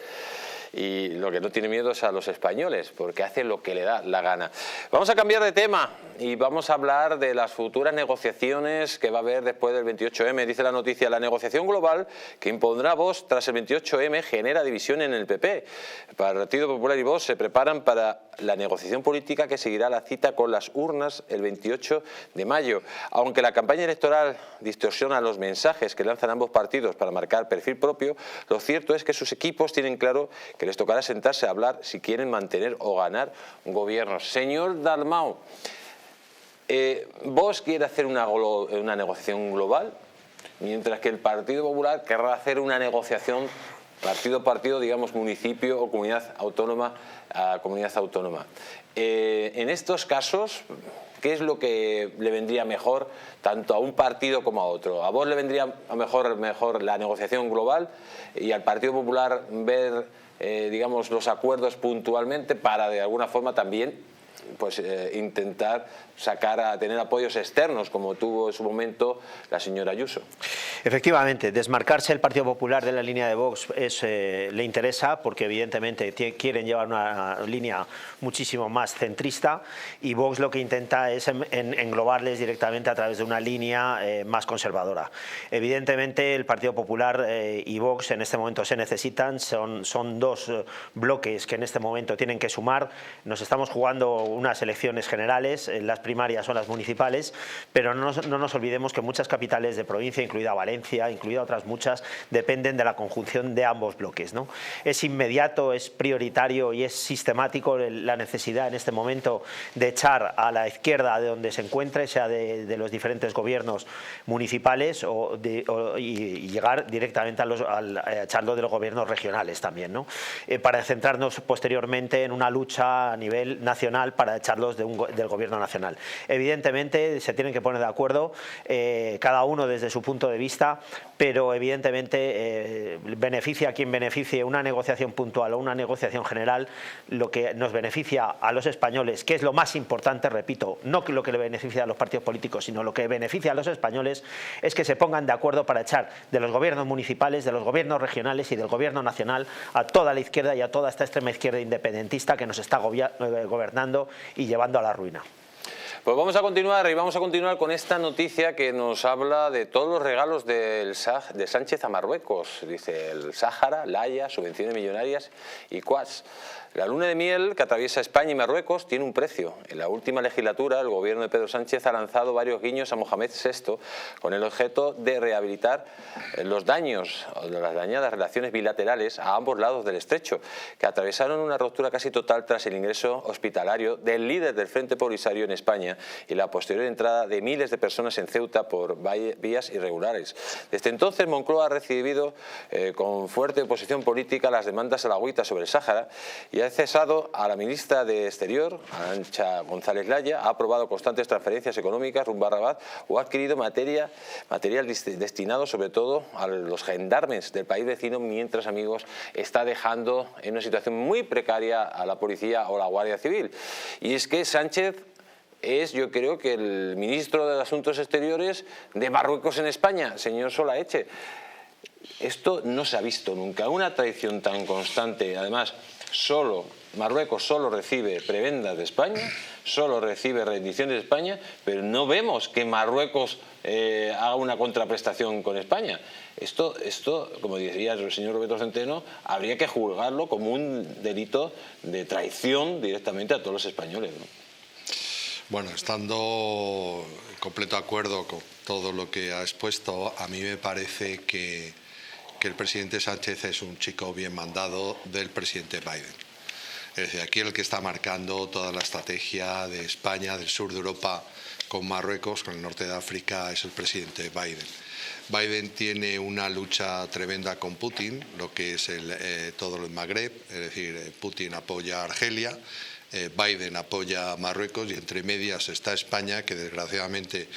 y lo que no tiene miedo es a los españoles, porque hace lo que le da la gana. Vamos a cambiar de tema y vamos a hablar de las futuras negociaciones que va a haber después del 28M. Dice la noticia, la negociación global que impondrá Vox tras el 28M genera división en el PP. El Partido Popular y Vox se preparan para la negociación política que seguirá la cita con las urnas el 28 de mayo. Aunque la campaña electoral distorsiona los mensajes que lanzan ambos partidos para marcar perfil propio, lo cierto es que sus equipos tienen claro que les tocará sentarse a hablar si quieren mantener o ganar gobiernos. Señor Dalmau, Vox quiere hacer una negociación global, mientras que el Partido Popular querrá hacer una negociación partido a partido, digamos municipio o comunidad autónoma a comunidad autónoma. En estos casos, ¿qué es lo que le vendría mejor tanto a un partido como a otro? ¿A Vox le vendría mejor la negociación global y al Partido Popular ver digamos los acuerdos puntualmente para de alguna forma también pues intentar tener apoyos externos como tuvo en su momento la señora Ayuso? Efectivamente, desmarcarse el Partido Popular de la línea de Vox le interesa porque evidentemente quieren llevar una línea muchísimo más centrista y Vox lo que intenta es englobarles directamente a través de una línea más conservadora. Evidentemente el Partido Popular y Vox en este momento se necesitan, son dos bloques que en este momento tienen que sumar. Nos estamos jugando unas elecciones generales, las primarias son las municipales, pero no nos olvidemos que muchas capitales de provincia, incluida Valencia, incluida otras muchas, dependen de la conjunción de ambos bloques, ¿no? Es inmediato, es prioritario y es sistemático la necesidad en este momento de echar a la izquierda de donde se encuentre, sea de los diferentes gobiernos municipales y llegar directamente a echarlo de los gobiernos regionales también, ¿no? Para centrarnos posteriormente en una lucha a nivel nacional para echarlos del gobierno nacional. Evidentemente se tienen que poner de acuerdo cada uno desde su punto de vista, pero evidentemente beneficia a quien beneficie una negociación puntual o una negociación general. Lo que nos beneficia a los españoles, que es lo más importante, repito, no lo que le beneficia a los partidos políticos, sino lo que beneficia a los españoles, es que se pongan de acuerdo para echar de los gobiernos municipales, de los gobiernos regionales y del gobierno nacional a toda la izquierda y a toda esta extrema izquierda independentista que nos está gobernando y llevando a la ruina. Pues vamos a continuar con esta noticia que nos habla de todos los regalos de Sánchez a Marruecos. Dice el Sáhara, La Haya, subvenciones millonarias y Quads. La luna de miel que atraviesa España y Marruecos tiene un precio. En la última legislatura, el gobierno de Pedro Sánchez ha lanzado varios guiños a Mohamed VI con el objeto de rehabilitar los daños o las dañadas relaciones bilaterales a ambos lados del estrecho, que atravesaron una ruptura casi total tras el ingreso hospitalario del líder del Frente Polisario en España y la posterior entrada de miles de personas en Ceuta por vías irregulares. Desde entonces, Moncloa ha recibido con fuerte oposición política las demandas alauitas sobre el Sáhara y ha cesado a la ministra de Exterior, Arantxa González Laya, ha aprobado constantes transferencias económicas rumbo a Rabat o ha adquirido material destinado sobre todo a los gendarmes del país vecino, mientras, amigos, está dejando en una situación muy precaria a la policía o la Guardia Civil. Y es que Sánchez es, yo creo, que el ministro de Asuntos Exteriores de Marruecos en España, señor Solaeche. Esto no se ha visto nunca, una traición tan constante. Además, Marruecos solo recibe prebendas de España, solo recibe rendiciones de España, pero no vemos que Marruecos haga una contraprestación con España. Esto, como decía el señor Roberto Centeno, habría que juzgarlo como un delito de traición directamente a todos los españoles, ¿no? Bueno, estando en completo acuerdo con todo lo que ha expuesto, a mí me parece que el presidente Sánchez es un chico bien mandado del presidente Biden. Es decir, aquí el que está marcando toda la estrategia de España, del sur de Europa, con Marruecos, con el norte de África, es el presidente Biden. Biden tiene una lucha tremenda con Putin, lo que es todo el Magreb, es decir, Putin apoya a Argelia, Biden apoya a Marruecos y entre medias está España, que desgraciadamente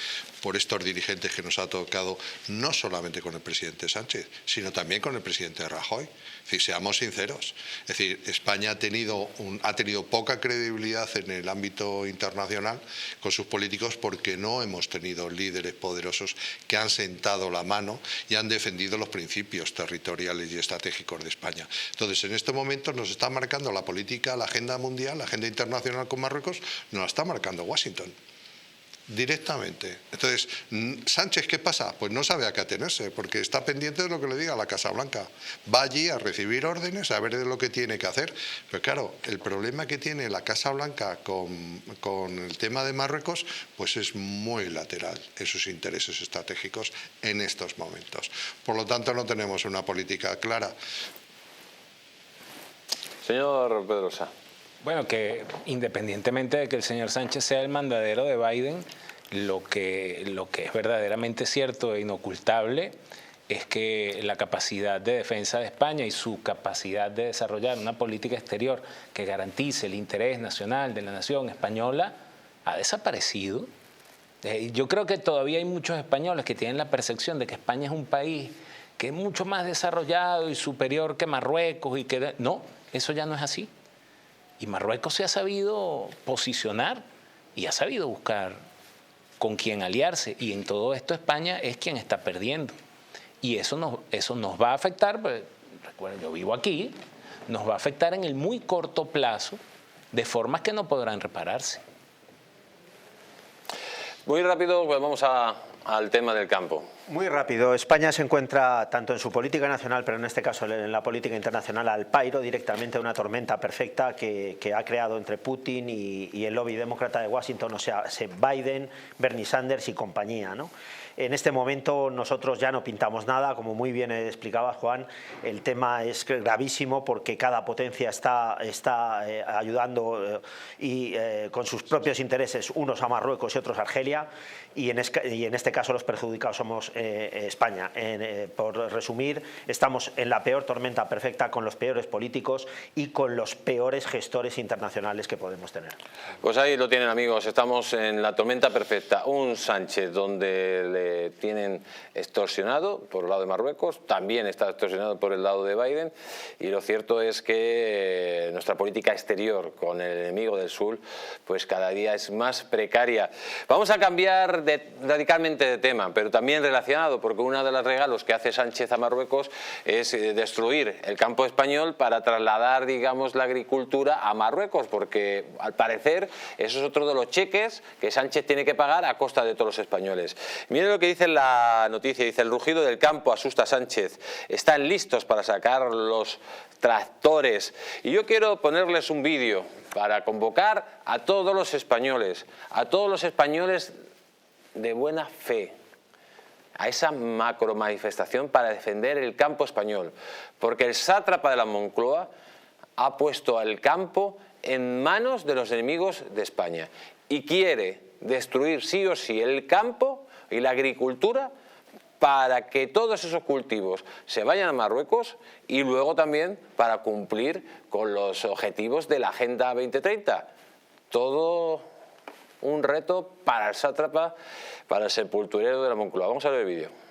por estos dirigentes que nos ha tocado, no solamente con el presidente Sánchez, sino también con el presidente Rajoy. Es decir, seamos sinceros. Es decir, España ha tenido poca credibilidad en el ámbito internacional con sus políticos porque no hemos tenido líderes poderosos que han sentado la mano y han defendido los principios territoriales y estratégicos de España. Entonces, en este momento nos está marcando la política, la agenda mundial, la agenda internacional con Marruecos, nos la está marcando Washington. Directamente. Entonces, Sánchez, ¿qué pasa? Pues no sabe a qué atenerse, porque está pendiente de lo que le diga la Casa Blanca. Va allí a recibir órdenes, a ver de lo que tiene que hacer. Pero claro, el problema que tiene la Casa Blanca con el tema de Marruecos, pues es muy lateral en sus intereses estratégicos en estos momentos. Por lo tanto, no tenemos una política clara. Señor Pedrosa. Bueno, que independientemente de que el señor Sánchez sea el mandadero de Biden, lo que es verdaderamente cierto e inocultable es que la capacidad de defensa de España y su capacidad de desarrollar una política exterior que garantice el interés nacional de la nación española ha desaparecido. Yo creo que todavía hay muchos españoles que tienen la percepción de que España es un país que es mucho más desarrollado y superior que Marruecos y que no, eso ya no es así. Y Marruecos se ha sabido posicionar y ha sabido buscar con quién aliarse. Y en todo esto España es quien está perdiendo. Y eso nos va a afectar, pues, recuerden, yo vivo aquí, nos va a afectar en el muy corto plazo de formas que no podrán repararse. Muy rápido, pues vamos al tema del campo. Muy rápido. España se encuentra tanto en su política nacional, pero en este caso en la política internacional, al pairo directamente de una tormenta perfecta que ha creado entre Putin y el lobby demócrata de Washington, o sea, Biden, Bernie Sanders y compañía, ¿no? En este momento nosotros ya no pintamos nada, como muy bien explicaba Juan, el tema es gravísimo porque cada potencia está ayudando y con sus propios intereses, unos a Marruecos y otros a Argelia, y en este caso los perjudicados somos España. Por resumir, estamos en la peor tormenta perfecta, con los peores políticos y con los peores gestores internacionales que podemos tener. Pues ahí lo tienen, amigos, estamos en la tormenta perfecta. Un Sánchez donde le tienen extorsionado por el lado de Marruecos, también está extorsionado por el lado de Biden, y lo cierto es que nuestra política exterior con el enemigo del sur pues cada día es más precaria. Vamos a cambiar radicalmente de tema, pero también relacionado relacionado, porque uno de los regalos que hace Sánchez a Marruecos es destruir el campo español para trasladar, digamos, la agricultura a Marruecos, porque al parecer eso es otro de los cheques que Sánchez tiene que pagar a costa de todos los españoles. Miren lo que dice la noticia, dice: el rugido del campo asusta a Sánchez, están listos para sacar los tractores. Y yo quiero ponerles un vídeo para convocar a todos los españoles de buena fe, a esa macro manifestación para defender el campo español, porque el sátrapa de la Moncloa ha puesto al campo en manos de los enemigos de España y quiere destruir sí o sí el campo y la agricultura para que todos esos cultivos se vayan a Marruecos y luego también para cumplir con los objetivos de la Agenda 2030. Todo un reto para el sátrapa, para el sepulturero de la Moncloa. Vamos a ver el vídeo.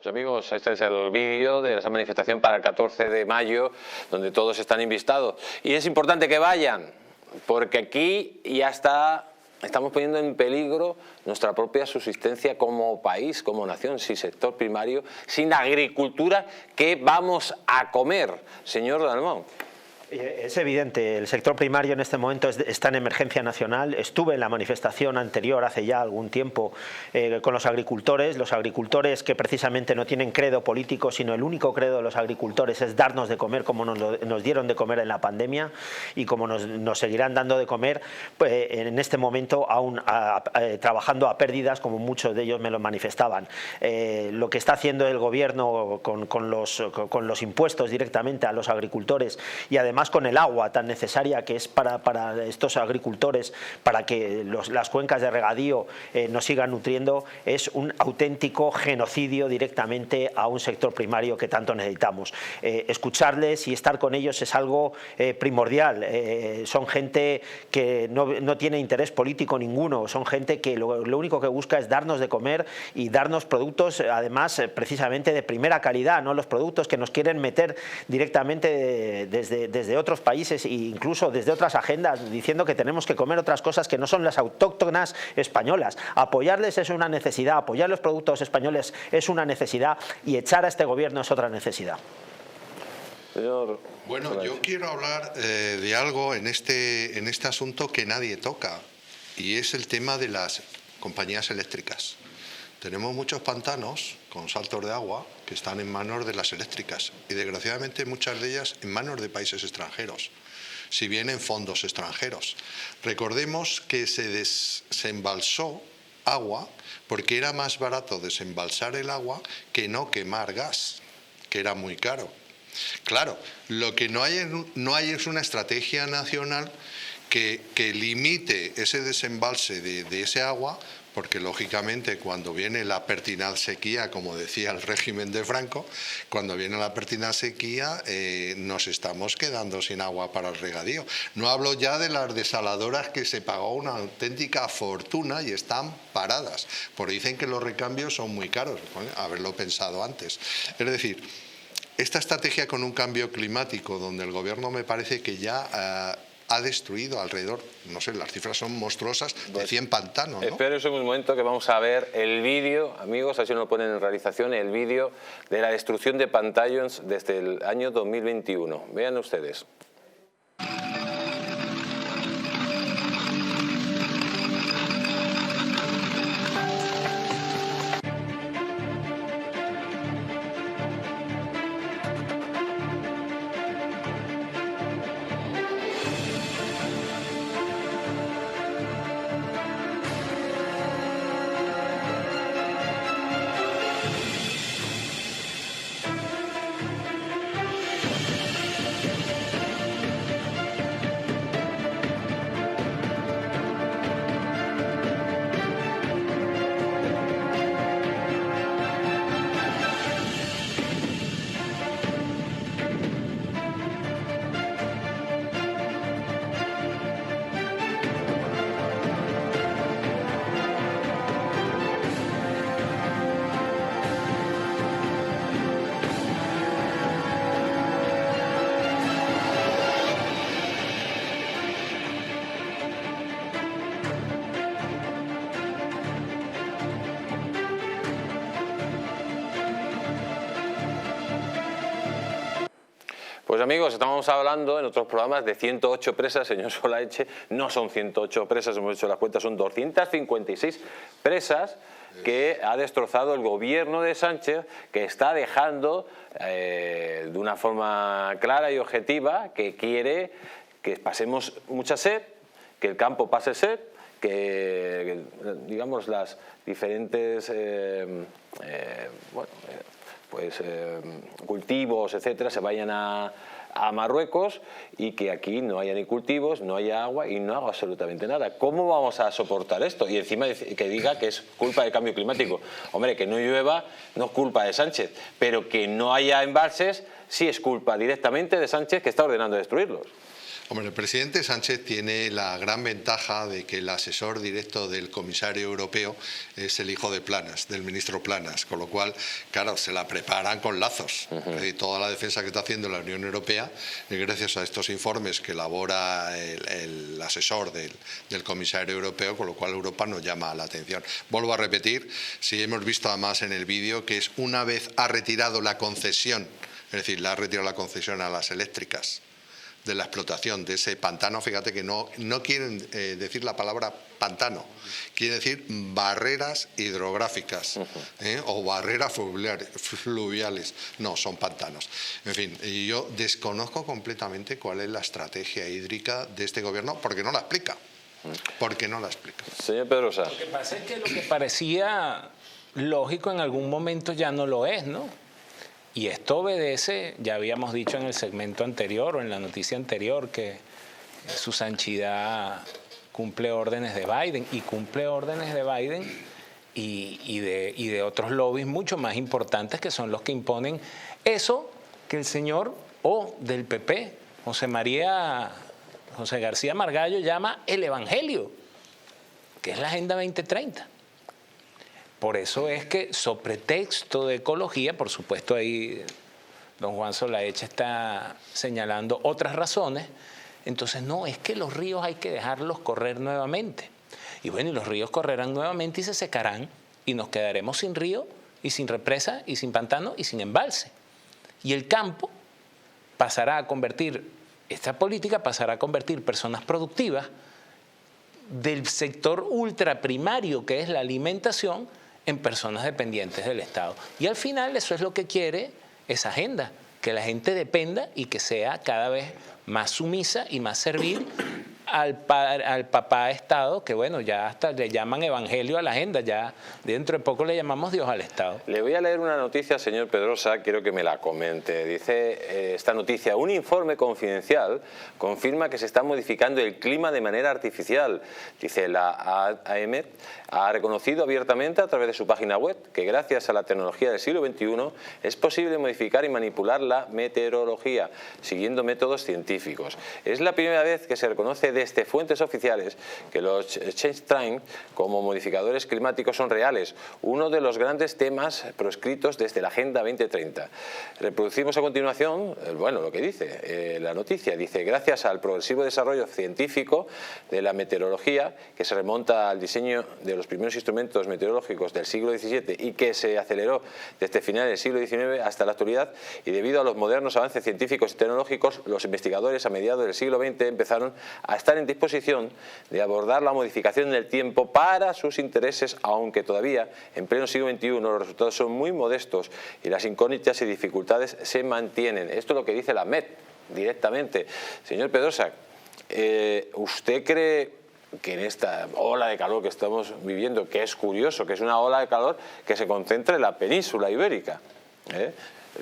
Pues amigos, este es el vídeo de esa manifestación para el 14 de mayo, donde todos están invitados. Y es importante que vayan, porque aquí ya estamos poniendo en peligro nuestra propia subsistencia como país, como nación, sin sector primario, sin agricultura. ¿Qué vamos a comer, señor Dalmau? Es evidente, el sector primario en este momento está en emergencia nacional. Estuve en la manifestación anterior, hace ya algún tiempo, con los agricultores que precisamente no tienen credo político, sino el único credo de los agricultores es darnos de comer como nos dieron de comer en la pandemia y como nos seguirán dando de comer pues, en este momento aún trabajando a pérdidas, como muchos de ellos me lo manifestaban. Lo que está haciendo el gobierno con los impuestos directamente a los agricultores y además con el agua tan necesaria que es para estos agricultores, para que las cuencas de regadío nos sigan nutriendo, es un auténtico genocidio directamente a un sector primario que tanto necesitamos. Escucharles y estar con ellos es algo primordial. Son gente que no tiene interés político ninguno, son gente que lo único que busca es darnos de comer y darnos productos, además, precisamente de primera calidad, no los productos que nos quieren meter directamente desde otros países e incluso desde otras agendas, diciendo que tenemos que comer otras cosas que no son las autóctonas españolas. Apoyarles es una necesidad, apoyar los productos españoles es una necesidad y echar a este gobierno es otra necesidad. Bueno, yo quiero hablar de algo en este asunto que nadie toca, y es el tema de las compañías eléctricas. Tenemos muchos pantanos con saltos de agua que están en manos de las eléctricas y desgraciadamente muchas de ellas en manos de países extranjeros, si bien en fondos extranjeros. Recordemos que se desembalsó agua porque era más barato desembalsar el agua que no quemar gas, que era muy caro. Claro, lo que no hay es una estrategia nacional que limite ese desembalse de ese agua, porque lógicamente cuando viene la pertinaz sequía, como decía el régimen de Franco, cuando viene la pertinaz sequía nos estamos quedando sin agua para el regadío. No hablo ya de las desaladoras que se pagó una auténtica fortuna y están paradas, porque dicen que los recambios son muy caros, bueno, haberlo pensado antes. Es decir, esta estrategia con un cambio climático, donde el gobierno me parece que ya ha destruido alrededor, no sé, las cifras son monstruosas, de 100 pantanos, ¿no? Esperen un momento que vamos a ver el vídeo, amigos, así nos lo ponen en realización, el vídeo de la destrucción de pantallones desde el año 2021. Vean ustedes. Pues amigos, estamos hablando en otros programas de 108 presas, señor Solaeche. No son 108 presas, hemos hecho las cuentas, son 256 presas que ha destrozado el gobierno de Sánchez, que está dejando de una forma clara y objetiva que quiere que pasemos mucha sed, que el campo pase sed, que digamos las diferentes cultivos, etcétera, se vayan a Marruecos y que aquí no haya ni cultivos, no haya agua y no haga absolutamente nada. ¿Cómo vamos a soportar esto? Y encima que diga que es culpa del cambio climático. Hombre, que no llueva no es culpa de Sánchez, pero que no haya embalses sí es culpa directamente de Sánchez, que está ordenando destruirlos. Hombre, el presidente Sánchez tiene la gran ventaja de que el asesor directo del comisario europeo es el hijo de Planas, del ministro Planas, con lo cual, claro, se la preparan con lazos. Y toda la defensa que está haciendo la Unión Europea, gracias a estos informes que elabora el asesor del comisario europeo, con lo cual Europa nos llama la atención. Vuelvo a repetir, si hemos visto además en el vídeo que es una vez ha retirado la concesión, es decir, le ha retirado la concesión a las eléctricas, de la explotación de ese pantano, fíjate que no quieren decir la palabra pantano, quieren decir barreras hidrográficas o barreras fluviales, no, son pantanos. En fin, y yo desconozco completamente cuál es la estrategia hídrica de este gobierno, porque no la explica. Porque no la explica. Señor Pedrosa. Lo que pasa es que lo que parecía lógico en algún momento ya no lo es, ¿no? Y esto obedece, ya habíamos dicho en el segmento anterior o en la noticia anterior, que su santidad cumple órdenes de Biden y cumple órdenes de Biden y de otros lobbies mucho más importantes que son los que imponen eso que el señor del PP, José García Margallo, llama el Evangelio, que es la Agenda 2030. Por eso es que, sobre pretexto de ecología, por supuesto ahí don Juan Solaeche está señalando otras razones, entonces no, es que los ríos hay que dejarlos correr nuevamente. Y bueno, y los ríos correrán nuevamente y se secarán y nos quedaremos sin río y sin represa y sin pantano y sin embalse. Y el campo esta política pasará a convertir personas productivas del sector ultraprimario que es la alimentación en personas dependientes del Estado. Y al final eso es lo que quiere esa agenda, que la gente dependa y que sea cada vez más sumisa y más servil al papá Estado, que bueno, ya hasta le llaman evangelio a la agenda, ya dentro de poco le llamamos Dios al Estado. Le voy a leer una noticia, señor Pedrosa, quiero que me la comente. Dice esta noticia: un informe confidencial confirma que se está modificando el clima de manera artificial. Dice la AEMET ha reconocido abiertamente a través de su página web que gracias a la tecnología del siglo XXI es posible modificar y manipular la meteorología siguiendo métodos científicos. Es la primera vez que se reconoce desde fuentes oficiales que los change trends como modificadores climáticos son reales, uno de los grandes temas proscritos desde la Agenda 2030. Reproducimos a continuación, lo que dice la noticia. Dice: gracias al progresivo desarrollo científico de la meteorología, que se remonta al diseño de los primeros instrumentos meteorológicos del siglo XVII y que se aceleró desde finales del siglo XIX hasta la actualidad, y debido a los modernos avances científicos y tecnológicos, los investigadores a mediados del siglo XX empezaron a estar en disposición de abordar la modificación del tiempo para sus intereses, aunque todavía en pleno siglo XXI los resultados son muy modestos y las incógnitas y dificultades se mantienen. Esto es lo que dice la MET directamente. Señor Pedrosa, ¿usted cree que en esta ola de calor que estamos viviendo, que es curioso, que es una ola de calor que se concentra en la península ibérica?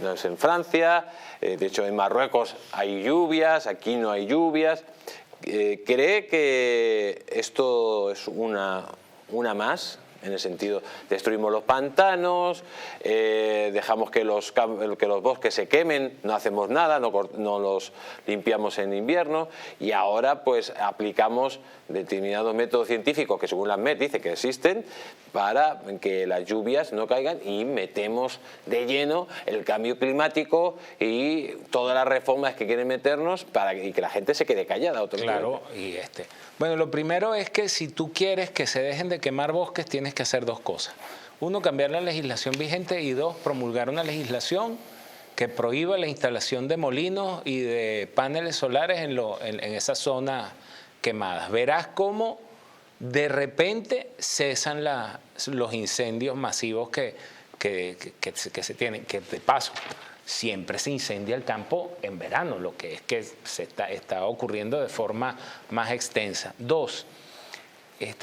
En Francia, de hecho en Marruecos hay lluvias, aquí no hay lluvias. ¿Cree que esto es una más? En el sentido, destruimos los pantanos, dejamos que los bosques se quemen, no hacemos nada, no los limpiamos en invierno, y ahora pues aplicamos determinados métodos científicos que según la MET dice que existen para que las lluvias no caigan, y metemos de lleno el cambio climático y todas las reformas que quieren meternos y que la gente se quede callada. Claro, bueno, lo primero es que si tú quieres que se dejen de quemar bosques, tienes que hacer dos cosas. Uno, cambiar la legislación vigente, y dos, promulgar una legislación que prohíba la instalación de molinos y de paneles solares en esas zonas quemadas. Verás cómo de repente cesan los incendios masivos que se tienen, que de paso siempre se incendia el campo en verano, lo que es que está ocurriendo de forma más extensa. Dos,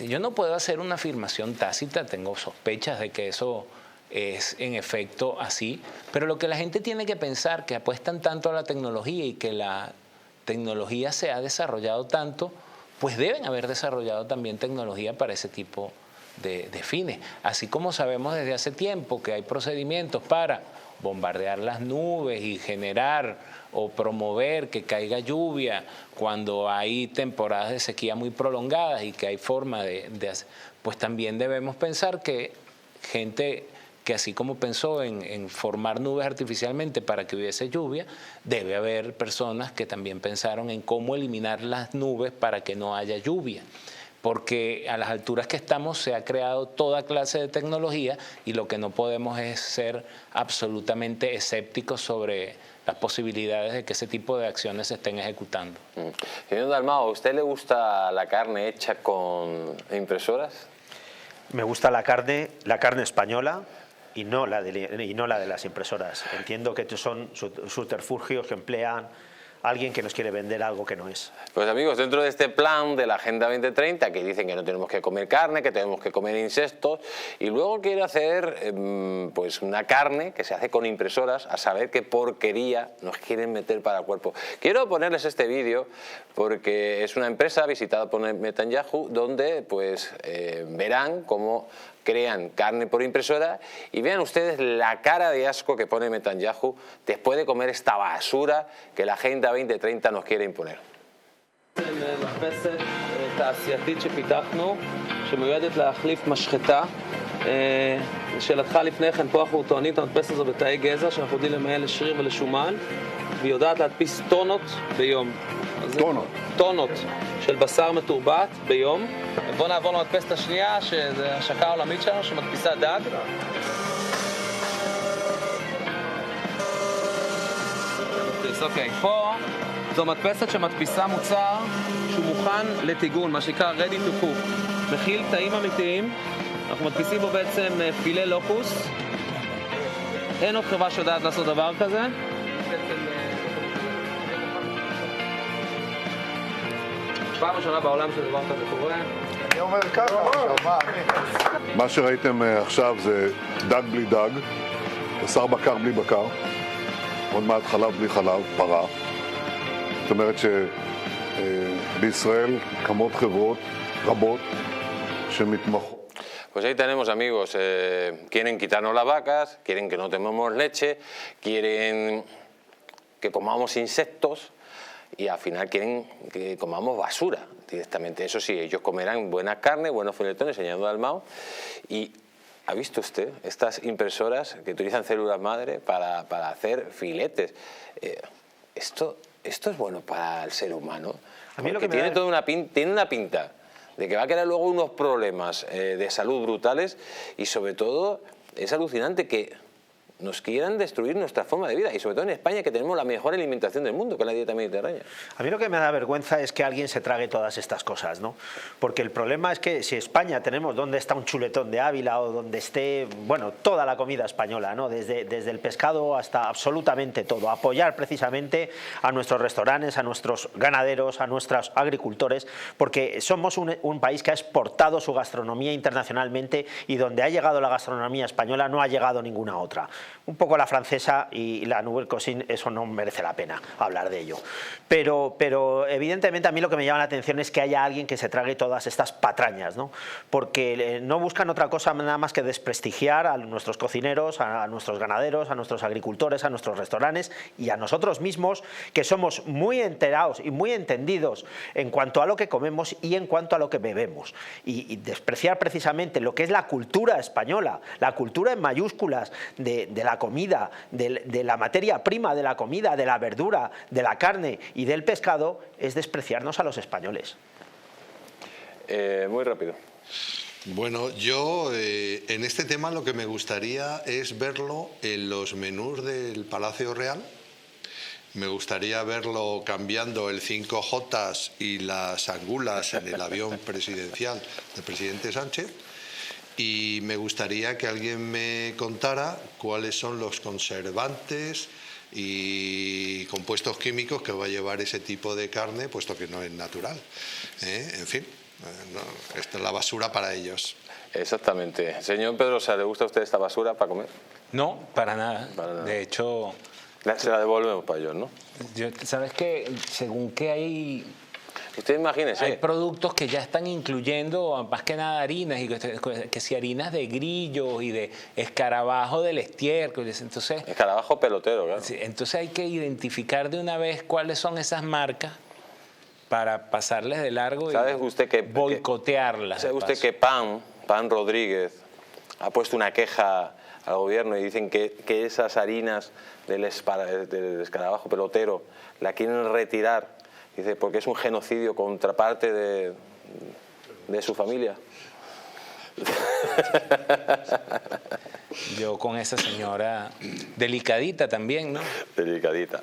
yo no puedo hacer una afirmación tácita, tengo sospechas de que eso es en efecto así, pero lo que la gente tiene que pensar, que apuestan tanto a la tecnología y que la tecnología se ha desarrollado tanto, pues deben haber desarrollado también tecnología para ese tipo de fines. Así como sabemos desde hace tiempo que hay procedimientos para bombardear las nubes y generar o promover que caiga lluvia cuando hay temporadas de sequía muy prolongadas y que hay forma pues también debemos pensar que gente que así como pensó en formar nubes artificialmente para que hubiese lluvia, debe haber personas que también pensaron en cómo eliminar las nubes para que no haya lluvia. Porque a las alturas que estamos se ha creado toda clase de tecnología y lo que no podemos es ser absolutamente escépticos sobre las posibilidades de que ese tipo de acciones se estén ejecutando. Señor Dalmau, ¿a usted le gusta la carne hecha con impresoras? Me gusta la carne española y no la de las impresoras. Entiendo que son subterfugios que emplean alguien que nos quiere vender algo que no es. Pues amigos, dentro de este plan de la Agenda 2030, que dicen que no tenemos que comer carne, que tenemos que comer insectos, y luego quiere hacer pues una carne que se hace con impresoras, a saber qué porquería nos quieren meter para el cuerpo. Quiero ponerles este vídeo porque es una empresa visitada por Netanyahu, donde pues verán cómo crean carne por impresora y vean ustedes la cara de asco que pone Netanyahu después de comer esta basura que la Agenda 2030 nos quiere imponer. תעשייתית שפיתחנו, שמיועדת להחליף משחטה. לשאלתך לפני כן, פה אנחנו טוענים את המדפסת הזו בתאי גזע, שאנחנו יודעים למיין לשריר ולשומן, והיא יודעת להדפיס טונות ביום. טונות? טונות של בשר מתורבת ביום. בואו נעבור למדפסת השנייה, שזו השקה העולמית שלנו, שמדפיסה דג. אוקיי, פה זו מדפסת שמדפיסה מוצר שהוא מוכן לטיגון, מה שנקרא ready to cook. מכיל תאים אמיתיים, אנחנו מדפיסים בו בעצם פילה לוקוס. אין עוד חברה שיודעת לעשות דבר כזה. פעם ראשונה בעולם שדבר כזה קורה. אני אומר ככה, מה שראיתם עכשיו זה דג בלי דג, בשר בקר בלי בקר, עוד מעט חלב בלי חלב, פרה. זאת אומרת שבישראל קמות חברות רבות שמתמחות. Pues ahí tenemos, amigos, quieren quitarnos las vacas, quieren que no tomemos leche, quieren que comamos insectos y al final quieren que comamos basura directamente. Eso sí, ellos comerán buena carne, buenos filetones, señor Dalmau. Y ¿ha visto usted estas impresoras que utilizan células madre para hacer filetes? Esto es bueno para el ser humano, a mí lo porque que me tiene una pinta de que va a crear luego unos problemas de salud brutales y sobre todo es alucinante que nos quieran destruir nuestra forma de vida y sobre todo en España, que tenemos la mejor alimentación del mundo, que es la dieta mediterránea. A mí lo que me da vergüenza es que alguien se trague todas estas cosas, ¿no? Porque el problema es que si España tenemos donde está un chuletón de Ávila o donde esté, bueno, toda la comida española, ¿no? Desde el pescado hasta absolutamente todo. Apoyar precisamente a nuestros restaurantes, a nuestros ganaderos, a nuestros agricultores, porque somos un país que ha exportado su gastronomía internacionalmente y donde ha llegado la gastronomía española no ha llegado ninguna otra. Un poco la francesa y la nouvelle cuisine, eso no merece la pena hablar de ello. Pero evidentemente a mí lo que me llama la atención es que haya alguien que se trague todas estas patrañas, ¿no? Porque no buscan otra cosa nada más que desprestigiar a nuestros cocineros, a nuestros ganaderos, a nuestros agricultores, a nuestros restaurantes y a nosotros mismos, que somos muy enterados y muy entendidos en cuanto a lo que comemos y en cuanto a lo que bebemos. Y despreciar precisamente lo que es la cultura española, la cultura en mayúsculas de la comida, de la materia prima de la comida, de la verdura, de la carne y del pescado, es despreciarnos a los españoles. Muy rápido. Bueno, yo en este tema lo que me gustaría es verlo en los menús del Palacio Real. Me gustaría verlo cambiando el 5J y las angulas en el avión presidencial del presidente Sánchez. Y me gustaría que alguien me contara cuáles son los conservantes y compuestos químicos que va a llevar ese tipo de carne, puesto que no es natural. En fin, no, esta es la basura para ellos. Exactamente. Señor Pedrosa, ¿le gusta a usted esta basura para comer? No, para nada. Para nada. De hecho, Se la devolvemos para ellos, ¿no? ¿sabes qué? Según que hay Imagínese. Hay productos que ya están incluyendo más que nada harinas, y que si harinas de grillo y de escarabajo del estiércol. Entonces, escarabajo pelotero, claro. Entonces hay que identificar de una vez cuáles son esas marcas para pasarles de largo y boicotearlas. ¿Sabe usted que Pan Rodríguez ha puesto una queja al gobierno y dicen que esas harinas del escarabajo pelotero la quieren retirar? Dice, porque es un genocidio contra parte de su familia. Yo con esa señora delicadita también, ¿no? Delicadita.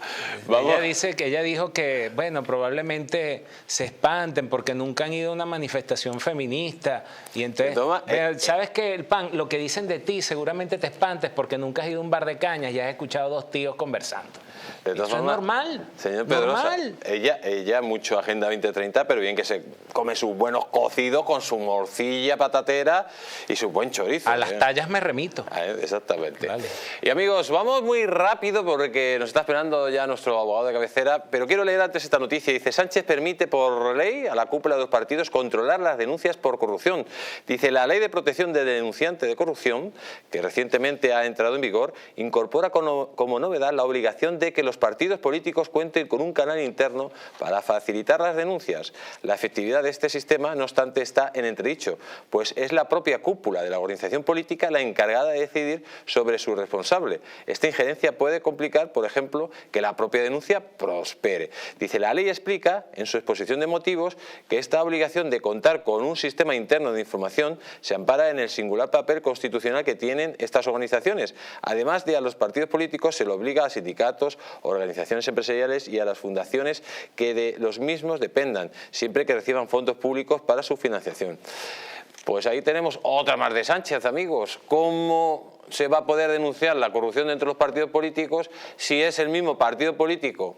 Ella dijo que, bueno, probablemente se espanten porque nunca han ido a una manifestación feminista. Y entonces, ¿sabes qué? El Pan, lo que dicen de ti, seguramente te espantes porque nunca has ido a un bar de cañas y has escuchado dos tíos conversando. Eso es normal. Señor Pedrosa, ella mucho Agenda 2030, pero bien que se come sus buenos cocidos con su morcilla patatera y su buen chorizo. A las tallas me remito. Exactamente. Vale. Y amigos, vamos muy rápido porque nos está esperando ya nuestro abogado de cabecera, pero quiero leer antes esta noticia. Dice, Sánchez permite por ley a la cúpula de los partidos controlar las denuncias por corrupción. Dice, la ley de protección de denunciante de corrupción, que recientemente ha entrado en vigor, incorpora como novedad la obligación de que los partidos políticos cuenten con un canal interno para facilitar las denuncias. La efectividad de este sistema, no obstante, está en entredicho, pues es la propia cúpula de la organización política la encargada de decidir sobre su responsable. Esta injerencia puede complicar, por ejemplo, que la propia denuncia prospere. Dice, la ley explica en su exposición de motivos que esta obligación de contar con un sistema interno de información se ampara en el singular papel constitucional que tienen estas organizaciones. Además de a los partidos políticos se le obliga a sindicatos, organizaciones empresariales y a las fundaciones que de los mismos dependan, siempre que reciban fondos públicos para su financiación. Pues ahí tenemos otra más de Sánchez, amigos. ¿Cómo se va a poder denunciar la corrupción dentro de los partidos políticos si es el mismo partido político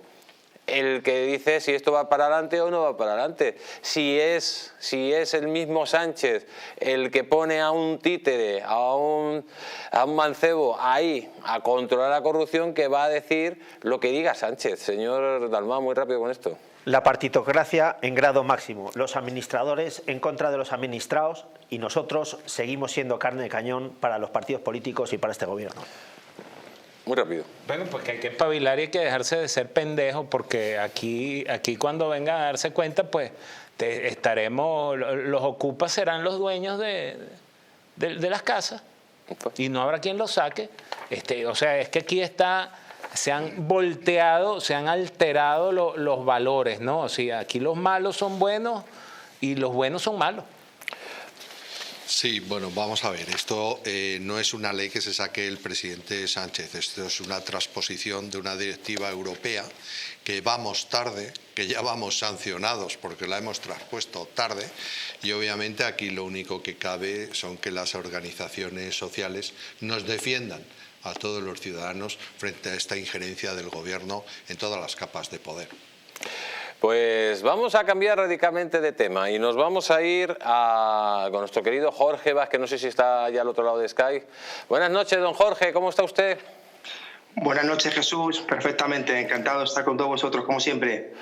el que dice si esto va para adelante o no va para adelante? Si es el mismo Sánchez el que pone a un títere, a un mancebo ahí a controlar la corrupción, que va a decir lo que diga Sánchez. Señor Dalmau, muy rápido con esto. La partitocracia en grado máximo, los administradores en contra de los administrados, y nosotros seguimos siendo carne de cañón para los partidos políticos y para este gobierno. Muy rápido. Bueno, pues que hay que espabilar y hay que dejarse de ser pendejo, porque aquí cuando vengan a darse cuenta, pues los ocupas serán los dueños de las casas y no habrá quien los saque. O sea, es que aquí se han volteado, se han alterado los valores, ¿no? O sea, aquí los malos son buenos y los buenos son malos. Sí, bueno, vamos a ver, esto no es una ley que se saque el presidente Sánchez, esto es una transposición de una directiva europea que vamos tarde, que ya vamos sancionados porque la hemos traspuesto tarde, y obviamente aquí lo único que cabe son que las organizaciones sociales nos defiendan a todos los ciudadanos frente a esta injerencia del gobierno en todas las capas de poder. Pues vamos a cambiar radicalmente de tema y nos vamos a ir con nuestro querido Jorge Vázquez, no sé si está ya al otro lado de Skype. Buenas noches, don Jorge, ¿cómo está usted? Buenas noches, Jesús, perfectamente, encantado de estar con todos vosotros, como siempre.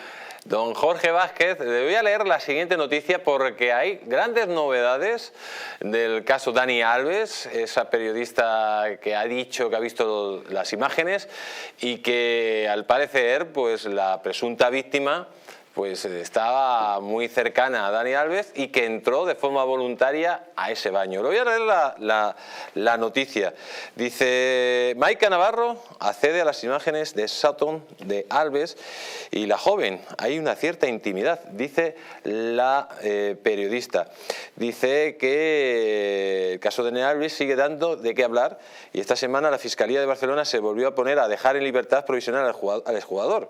Don Jorge Vázquez, le voy a leer la siguiente noticia porque hay grandes novedades del caso Dani Alves, esa periodista que ha dicho que ha visto las imágenes y que al parecer pues la presunta víctima pues estaba muy cercana a Dani Alves y que entró de forma voluntaria a ese baño. Le voy a leer la noticia. Dice: Maika Navarro accede a las imágenes de Sutton, de Alves y la joven. Hay una cierta intimidad, dice la periodista. Dice que el caso de Dani Alves sigue dando de qué hablar y esta semana la Fiscalía de Barcelona se volvió a poner a dejar en libertad provisional al exjugador.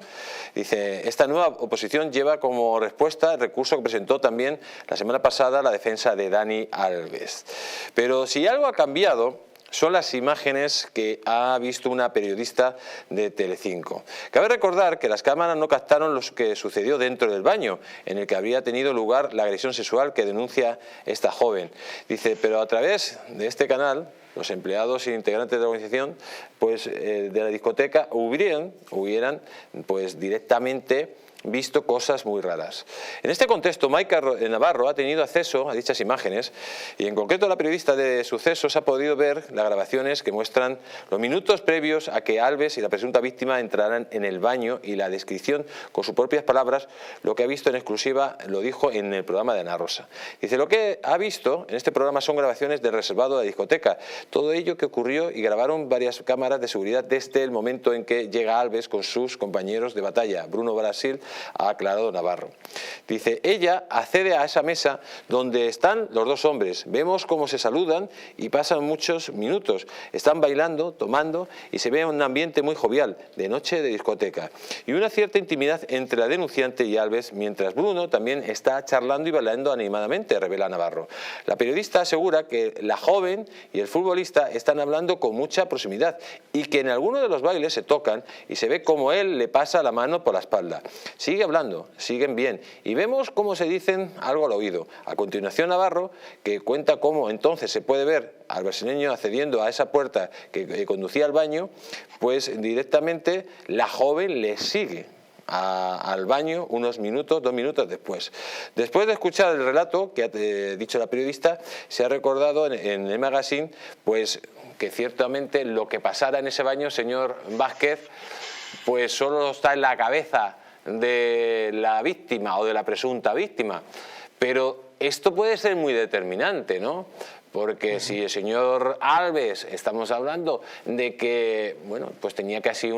Dice: esta nueva oposición lleva como respuesta el recurso que presentó también la semana pasada la defensa de Dani Alves. Pero si algo ha cambiado son las imágenes que ha visto una periodista de Telecinco. Cabe recordar que las cámaras no captaron lo que sucedió dentro del baño, en el que habría tenido lugar la agresión sexual que denuncia esta joven. Dice: pero a través de este canal, los empleados e integrantes de la organización pues, de la discoteca hubieran pues, directamente visto cosas muy raras. En este contexto, Maika Navarro ha tenido acceso a dichas imágenes y en concreto la periodista de Sucesos ha podido ver las grabaciones que muestran los minutos previos a que Alves y la presunta víctima entraran en el baño y la descripción con sus propias palabras, lo que ha visto en exclusiva lo dijo en el programa de Ana Rosa. Dice: lo que ha visto en este programa son grabaciones del reservado de la discoteca, todo ello que ocurrió y grabaron varias cámaras de seguridad desde el momento en que llega Alves con sus compañeros de batalla, Bruno Brasil, ha aclarado Navarro. Dice: ella accede a esa mesa donde están los dos hombres, vemos cómo se saludan y pasan muchos minutos, están bailando, tomando y se ve un ambiente muy jovial, de noche de discoteca y una cierta intimidad entre la denunciante y Alves, mientras Bruno también está charlando y bailando animadamente, revela Navarro. La periodista asegura que la joven y el futbolista están hablando con mucha proximidad y que en alguno de los bailes se tocan y se ve cómo él le pasa la mano por la espalda. Sigue hablando, siguen bien y vemos cómo se dicen algo al oído. A continuación Navarro, que cuenta cómo entonces se puede ver al brasileño accediendo a esa puerta que conducía al baño, pues directamente la joven le sigue al baño unos minutos, 2 minutos después. Después de escuchar el relato que ha dicho la periodista, se ha recordado en el magazine pues que ciertamente lo que pasara en ese baño, señor Vázquez, pues solo está en la cabeza de la víctima o de la presunta víctima, pero esto puede ser muy determinante, ¿no? Porque si el señor Alves, estamos hablando de que, bueno, pues tenía casi vivió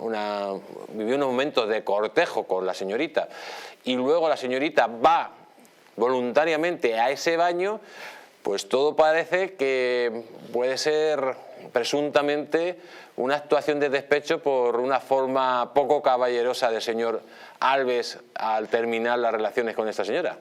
unos momentos de cortejo con la señorita y luego la señorita va voluntariamente a ese baño, pues todo parece que puede ser presuntamente una actuación de despecho por una forma poco caballerosa del señor Alves al terminar las relaciones con esta señora.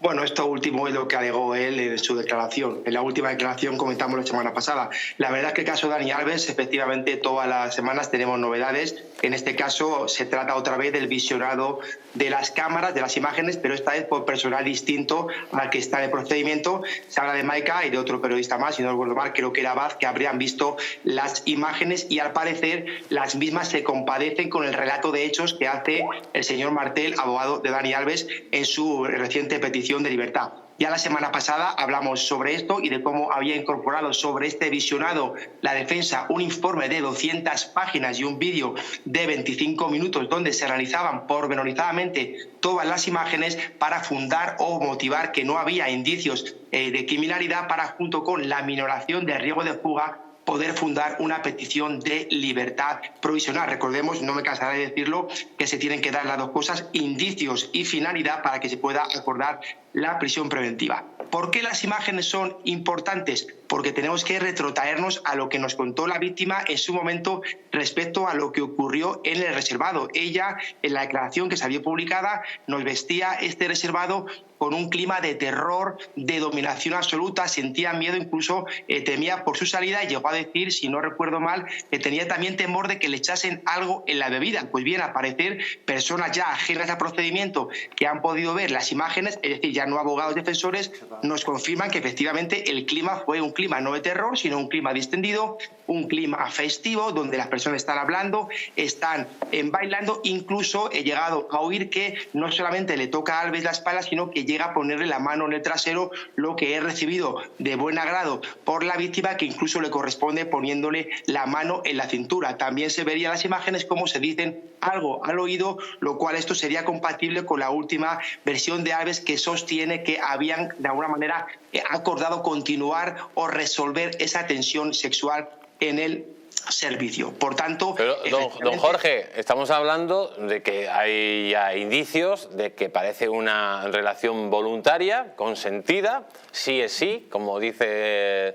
Bueno, esto último es lo que alegó él en su declaración. En la última declaración comentamos la semana pasada. La verdad es que el caso de Dani Alves, efectivamente, todas las semanas tenemos novedades. En este caso se trata otra vez del visionado de las cámaras, de las imágenes, pero esta vez por personal distinto al que está en el procedimiento. Se habla de Maika y de otro periodista más, si no recuerdo mal, creo que era Baz, que habrían visto las imágenes y al parecer las mismas se compadecen con el relato de hechos que hace el señor Martel, abogado de Dani Alves, en su reciente petición de libertad. Ya la semana pasada hablamos sobre esto y de cómo había incorporado sobre este visionado la defensa un informe de 200 páginas y un vídeo de 25 minutos donde se analizaban pormenorizadamente todas las imágenes para fundar o motivar que no había indicios de criminalidad para, junto con la minoración de riesgo de fuga, poder fundar una petición de libertad provisional. Recordemos, no me cansaré de decirlo, que se tienen que dar las dos cosas, indicios y finalidad, para que se pueda acordar la prisión preventiva. ¿Por qué las imágenes son importantes? Porque tenemos que retrotraernos a lo que nos contó la víctima en su momento respecto a lo que ocurrió en el reservado. Ella, en la declaración que salió publicada, nos vestía este reservado con un clima de terror, de dominación absoluta, sentía miedo, incluso temía por su salida y llegó a decir, si no recuerdo mal, que tenía también temor de que le echasen algo en la bebida. Pues bien, al parecer, personas ya ajenas al procedimiento que han podido ver las imágenes, es decir, ya no abogados defensores, nos confirman que efectivamente el clima fue un clima no de terror, sino un clima distendido, un clima festivo, donde las personas están hablando, están bailando. Incluso he llegado a oír que no solamente le toca a Alves la espalda, sino que llega a ponerle la mano en el trasero, lo que he recibido de buen agrado por la víctima, que incluso le corresponde poniéndole la mano en la cintura. También se verían las imágenes como se dicen algo al oído, lo cual esto sería compatible con la última versión de Alves, que sostiene que habían de alguna manera acordado continuar o resolver esa tensión sexual en el servicio. Por tanto... Pero, don Jorge, estamos hablando de que hay ya indicios de que parece una relación voluntaria, consentida, sí es sí, como dicen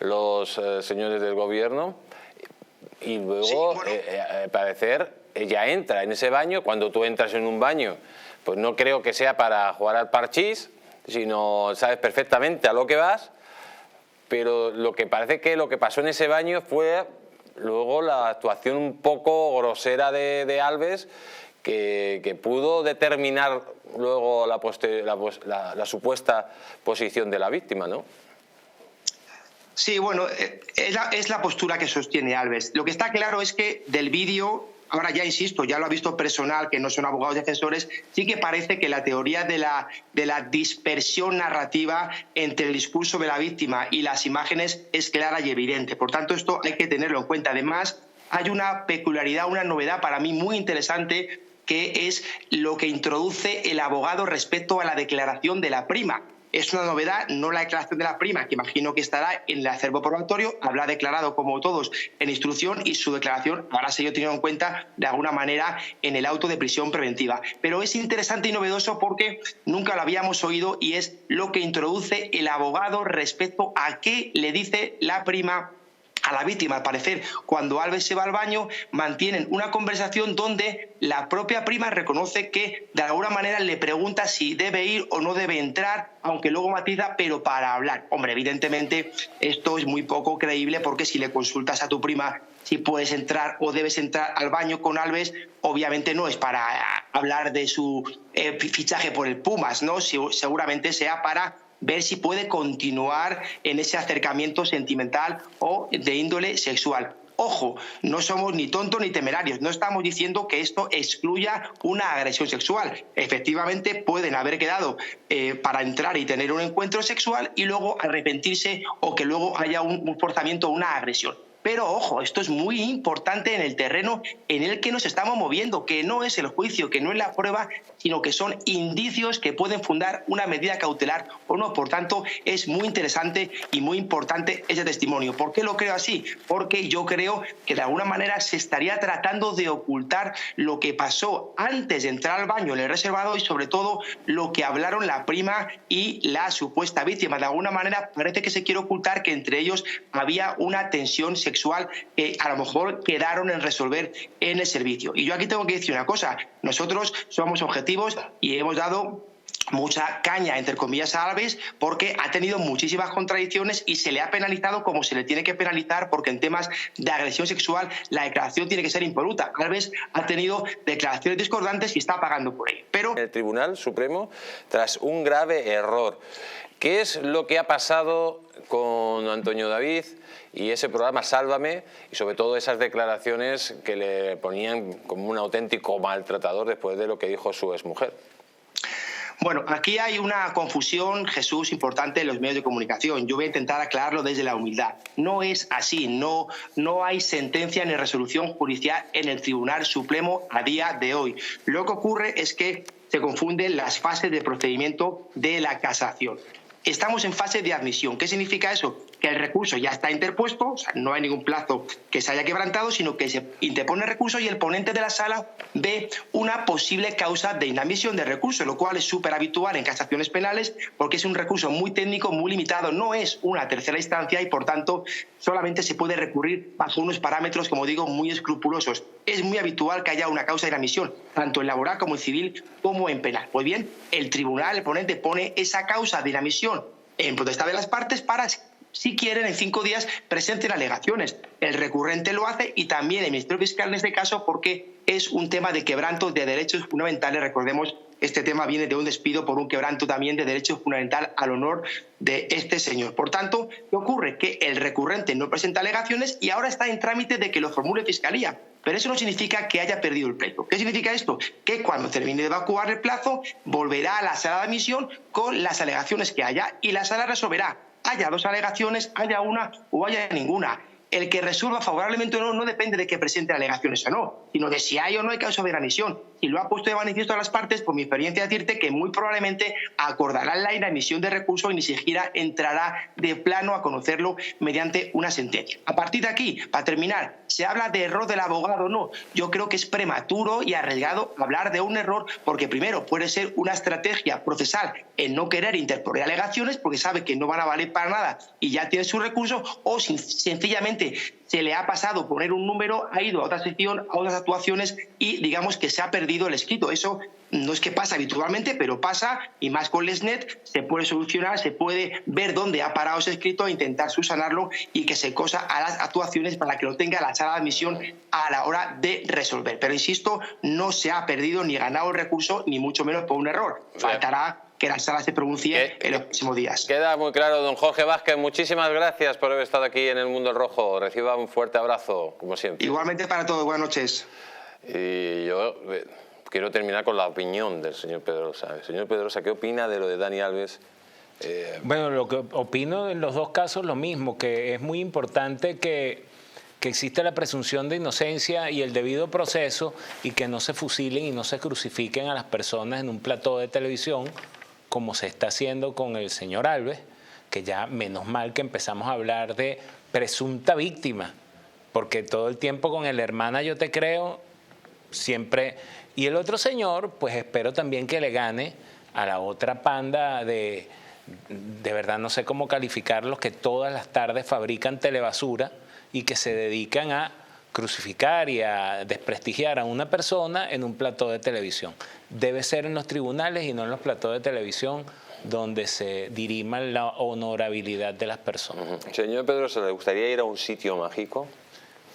los señores del gobierno, y luego, sí, bueno, al parecer, ella entra en ese baño. Cuando tú entras en un baño, pues no creo que sea para jugar al parchís, sino sabes perfectamente a lo que vas, pero lo que parece que lo que pasó en ese baño fue luego la actuación un poco grosera de Alves, que pudo determinar luego la supuesta posición de la víctima, ¿no? Sí, bueno, es la postura que sostiene Alves. Lo que está claro es que del vídeo, ahora ya insisto, ya lo ha visto personal, que no son abogados defensores, sí que parece que la teoría de la dispersión narrativa entre el discurso de la víctima y las imágenes es clara y evidente. Por tanto, esto hay que tenerlo en cuenta. Además, hay una peculiaridad, una novedad para mí muy interesante, que es lo que introduce el abogado respecto a la declaración de la prima. Es una novedad, no la declaración de la prima, que imagino que estará en el acervo probatorio, habrá declarado como todos en instrucción, y su declaración habrá sido tenido en cuenta de alguna manera en el auto de prisión preventiva. Pero es interesante y novedoso porque nunca lo habíamos oído, y es lo que introduce el abogado respecto a qué le dice la prima a la víctima. Al parecer, cuando Alves se va al baño, mantienen una conversación donde la propia prima reconoce que de alguna manera le pregunta si debe ir o no debe entrar, aunque luego matiza, pero para hablar. Hombre, evidentemente esto es muy poco creíble, porque si le consultas a tu prima si puedes entrar o debes entrar al baño con Alves, obviamente no es para hablar de su fichaje por el Pumas, ¿no? Seguramente sea para ver si puede continuar en ese acercamiento sentimental o de índole sexual. Ojo, no somos ni tontos ni temerarios, no estamos diciendo que esto excluya una agresión sexual. Efectivamente pueden haber quedado para entrar y tener un encuentro sexual y luego arrepentirse, o que luego haya un forzamiento o una agresión. Pero ojo, esto es muy importante en el terreno en el que nos estamos moviendo, que no es el juicio, que no es la prueba, sino que son indicios que pueden fundar una medida cautelar o no. Por tanto, es muy interesante y muy importante ese testimonio. ¿Por qué lo creo así? Porque yo creo que de alguna manera se estaría tratando de ocultar lo que pasó antes de entrar al baño en el reservado, y sobre todo lo que hablaron la prima y la supuesta víctima. De alguna manera parece que se quiere ocultar que entre ellos había una tensión sexual que a lo mejor quedaron en resolver en el servicio. Y yo aquí tengo que decir una cosa: nosotros somos objetivos y hemos dado mucha caña, entre comillas, a Alves, porque ha tenido muchísimas contradicciones y se le ha penalizado como se le tiene que penalizar, porque en temas de agresión sexual la declaración tiene que ser impoluta. Alves ha tenido declaraciones discordantes y está pagando por ello. Pero el Tribunal Supremo, tras un grave error. ¿Qué es lo que ha pasado con Antonio David y ese programa Sálvame, y sobre todo esas declaraciones que le ponían como un auténtico maltratador después de lo que dijo su exmujer? Bueno, aquí hay una confusión, Jesús, importante en los medios de comunicación. Yo voy a intentar aclararlo desde la humildad. No es así, no hay sentencia ni resolución judicial en el Tribunal Supremo a día de hoy. Lo que ocurre es que se confunden las fases de procedimiento de la casación. Estamos en fase de admisión. ¿Qué significa eso? Que el recurso ya está interpuesto, o sea, no hay ningún plazo que se haya quebrantado, sino que se interpone el recurso y el ponente de la sala ve una posible causa de inadmisión del recurso, lo cual es súper habitual en casaciones penales, porque es un recurso muy técnico, muy limitado, no es una tercera instancia, y por tanto solamente se puede recurrir bajo unos parámetros, como digo, muy escrupulosos. Es muy habitual que haya una causa de inadmisión, tanto en laboral como en civil como en penal. Pues bien, el tribunal, el ponente, pone esa causa de inadmisión en potestad de las partes para, si quieren, en 5 días presenten alegaciones. El recurrente lo hace, y también el Ministerio Fiscal en este caso, porque es un tema de quebranto de derechos fundamentales. Recordemos este tema viene de un despido por un quebranto también de derecho fundamental al honor de este señor. Por tanto, ¿qué ocurre? Que el recurrente no presenta alegaciones y ahora está en trámite de que lo formule Fiscalía. Pero eso no significa que haya perdido el pleito. ¿Qué significa esto? Que cuando termine de evacuar el plazo, volverá a la sala de admisión con las alegaciones que haya y la sala resolverá. Haya dos alegaciones, haya una o haya ninguna. El que resuelva favorablemente o no no depende de que presente alegaciones o no, sino de si hay o no hay causa de admisión. Si lo ha puesto de manifiesto a las partes, por mi experiencia decirte que muy probablemente acordarán la inadmisión de recurso y ni siquiera entrará de plano a conocerlo mediante una sentencia. A partir de aquí, para terminar, ¿se habla de error del abogado o no? Yo creo que es prematuro y arriesgado hablar de un error porque primero puede ser una estrategia procesal en no querer interponer alegaciones porque sabe que no van a valer para nada y ya tiene su recurso, o sencillamente se le ha pasado poner un número, ha ido a otra sección, a otras actuaciones y digamos que se ha perdido el escrito. Eso no es que pasa habitualmente, pero pasa, y más con LESNET se puede solucionar, se puede ver dónde ha parado ese escrito e intentar subsanarlo y que se cosa a las actuaciones para que lo tenga la sala de admisión a la hora de resolver. Pero insisto, no se ha perdido ni ganado el recurso, ni mucho menos por un error. Faltará que la sala se pronuncie en los próximos días. Queda muy claro, don Jorge Vázquez. Muchísimas gracias por haber estado aquí en El Mundo Rojo. Reciba un fuerte abrazo, como siempre. Igualmente para todos. Buenas noches. Y yo quiero terminar con la opinión del señor Pedrosa. Señor Pedrosa, ¿qué opina de lo de Dani Alves? Bueno, lo que opino en los dos casos lo mismo, que es muy importante que exista la presunción de inocencia y el debido proceso y que no se fusilen y no se crucifiquen a las personas en un plató de televisión como se está haciendo con el señor Alves, que ya menos mal que empezamos a hablar de presunta víctima, porque todo el tiempo con el hermana yo te creo, siempre. Y el otro señor, pues espero también que le gane a la otra panda de verdad no sé cómo calificarlos, que todas las tardes fabrican telebasura y que se dedican a crucificar y a desprestigiar a una persona en un plató de televisión. Debe ser en los tribunales y no en los platós de televisión donde se dirima la honorabilidad de las personas. Señor Pedrosa, ¿le gustaría ir a un sitio mágico?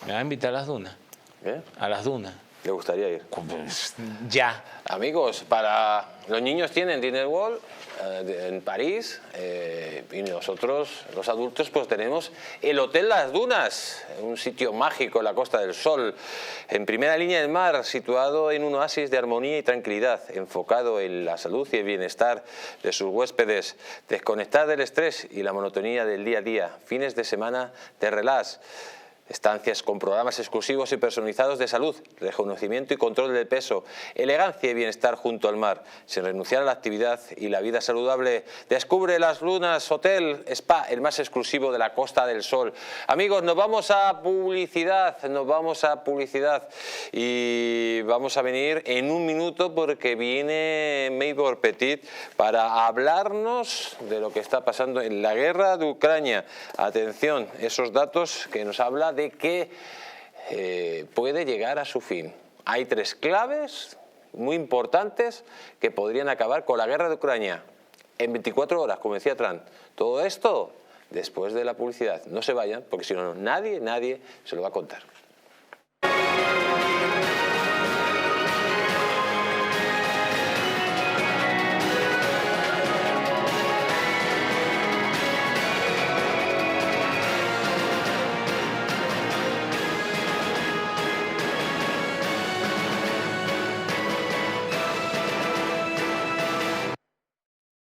¿Me va a invitar a las dunas? ¿Eh? A las dunas. ¿Le gustaría ir? Ya. Amigos, para los niños tienen Disney World en París y nosotros, los adultos, pues tenemos el Hotel Las Dunas, un sitio mágico en la Costa del Sol, en primera línea del mar, situado en un oasis de armonía y tranquilidad, enfocado en la salud y el bienestar de sus huéspedes, desconectar del estrés y la monotonía del día a día, fines de semana de relax. Estancias con programas exclusivos y personalizados de salud, reconocimiento y control del peso, elegancia y bienestar junto al mar, sin renunciar a la actividad y la vida saludable. Descubre Las Dunas Hotel Spa, el más exclusivo de la Costa del Sol. Amigos, nos vamos a publicidad y vamos a venir en un minuto porque viene Maybor Petit para hablarnos de lo que está pasando en la guerra de Ucrania. Atención, esos datos que nos habla de que puede llegar a su fin. Hay 3 claves muy importantes que podrían acabar con la guerra de Ucrania en 24 horas, como decía Trump. Todo esto después de la publicidad. No se vayan, porque si no, nadie se lo va a contar.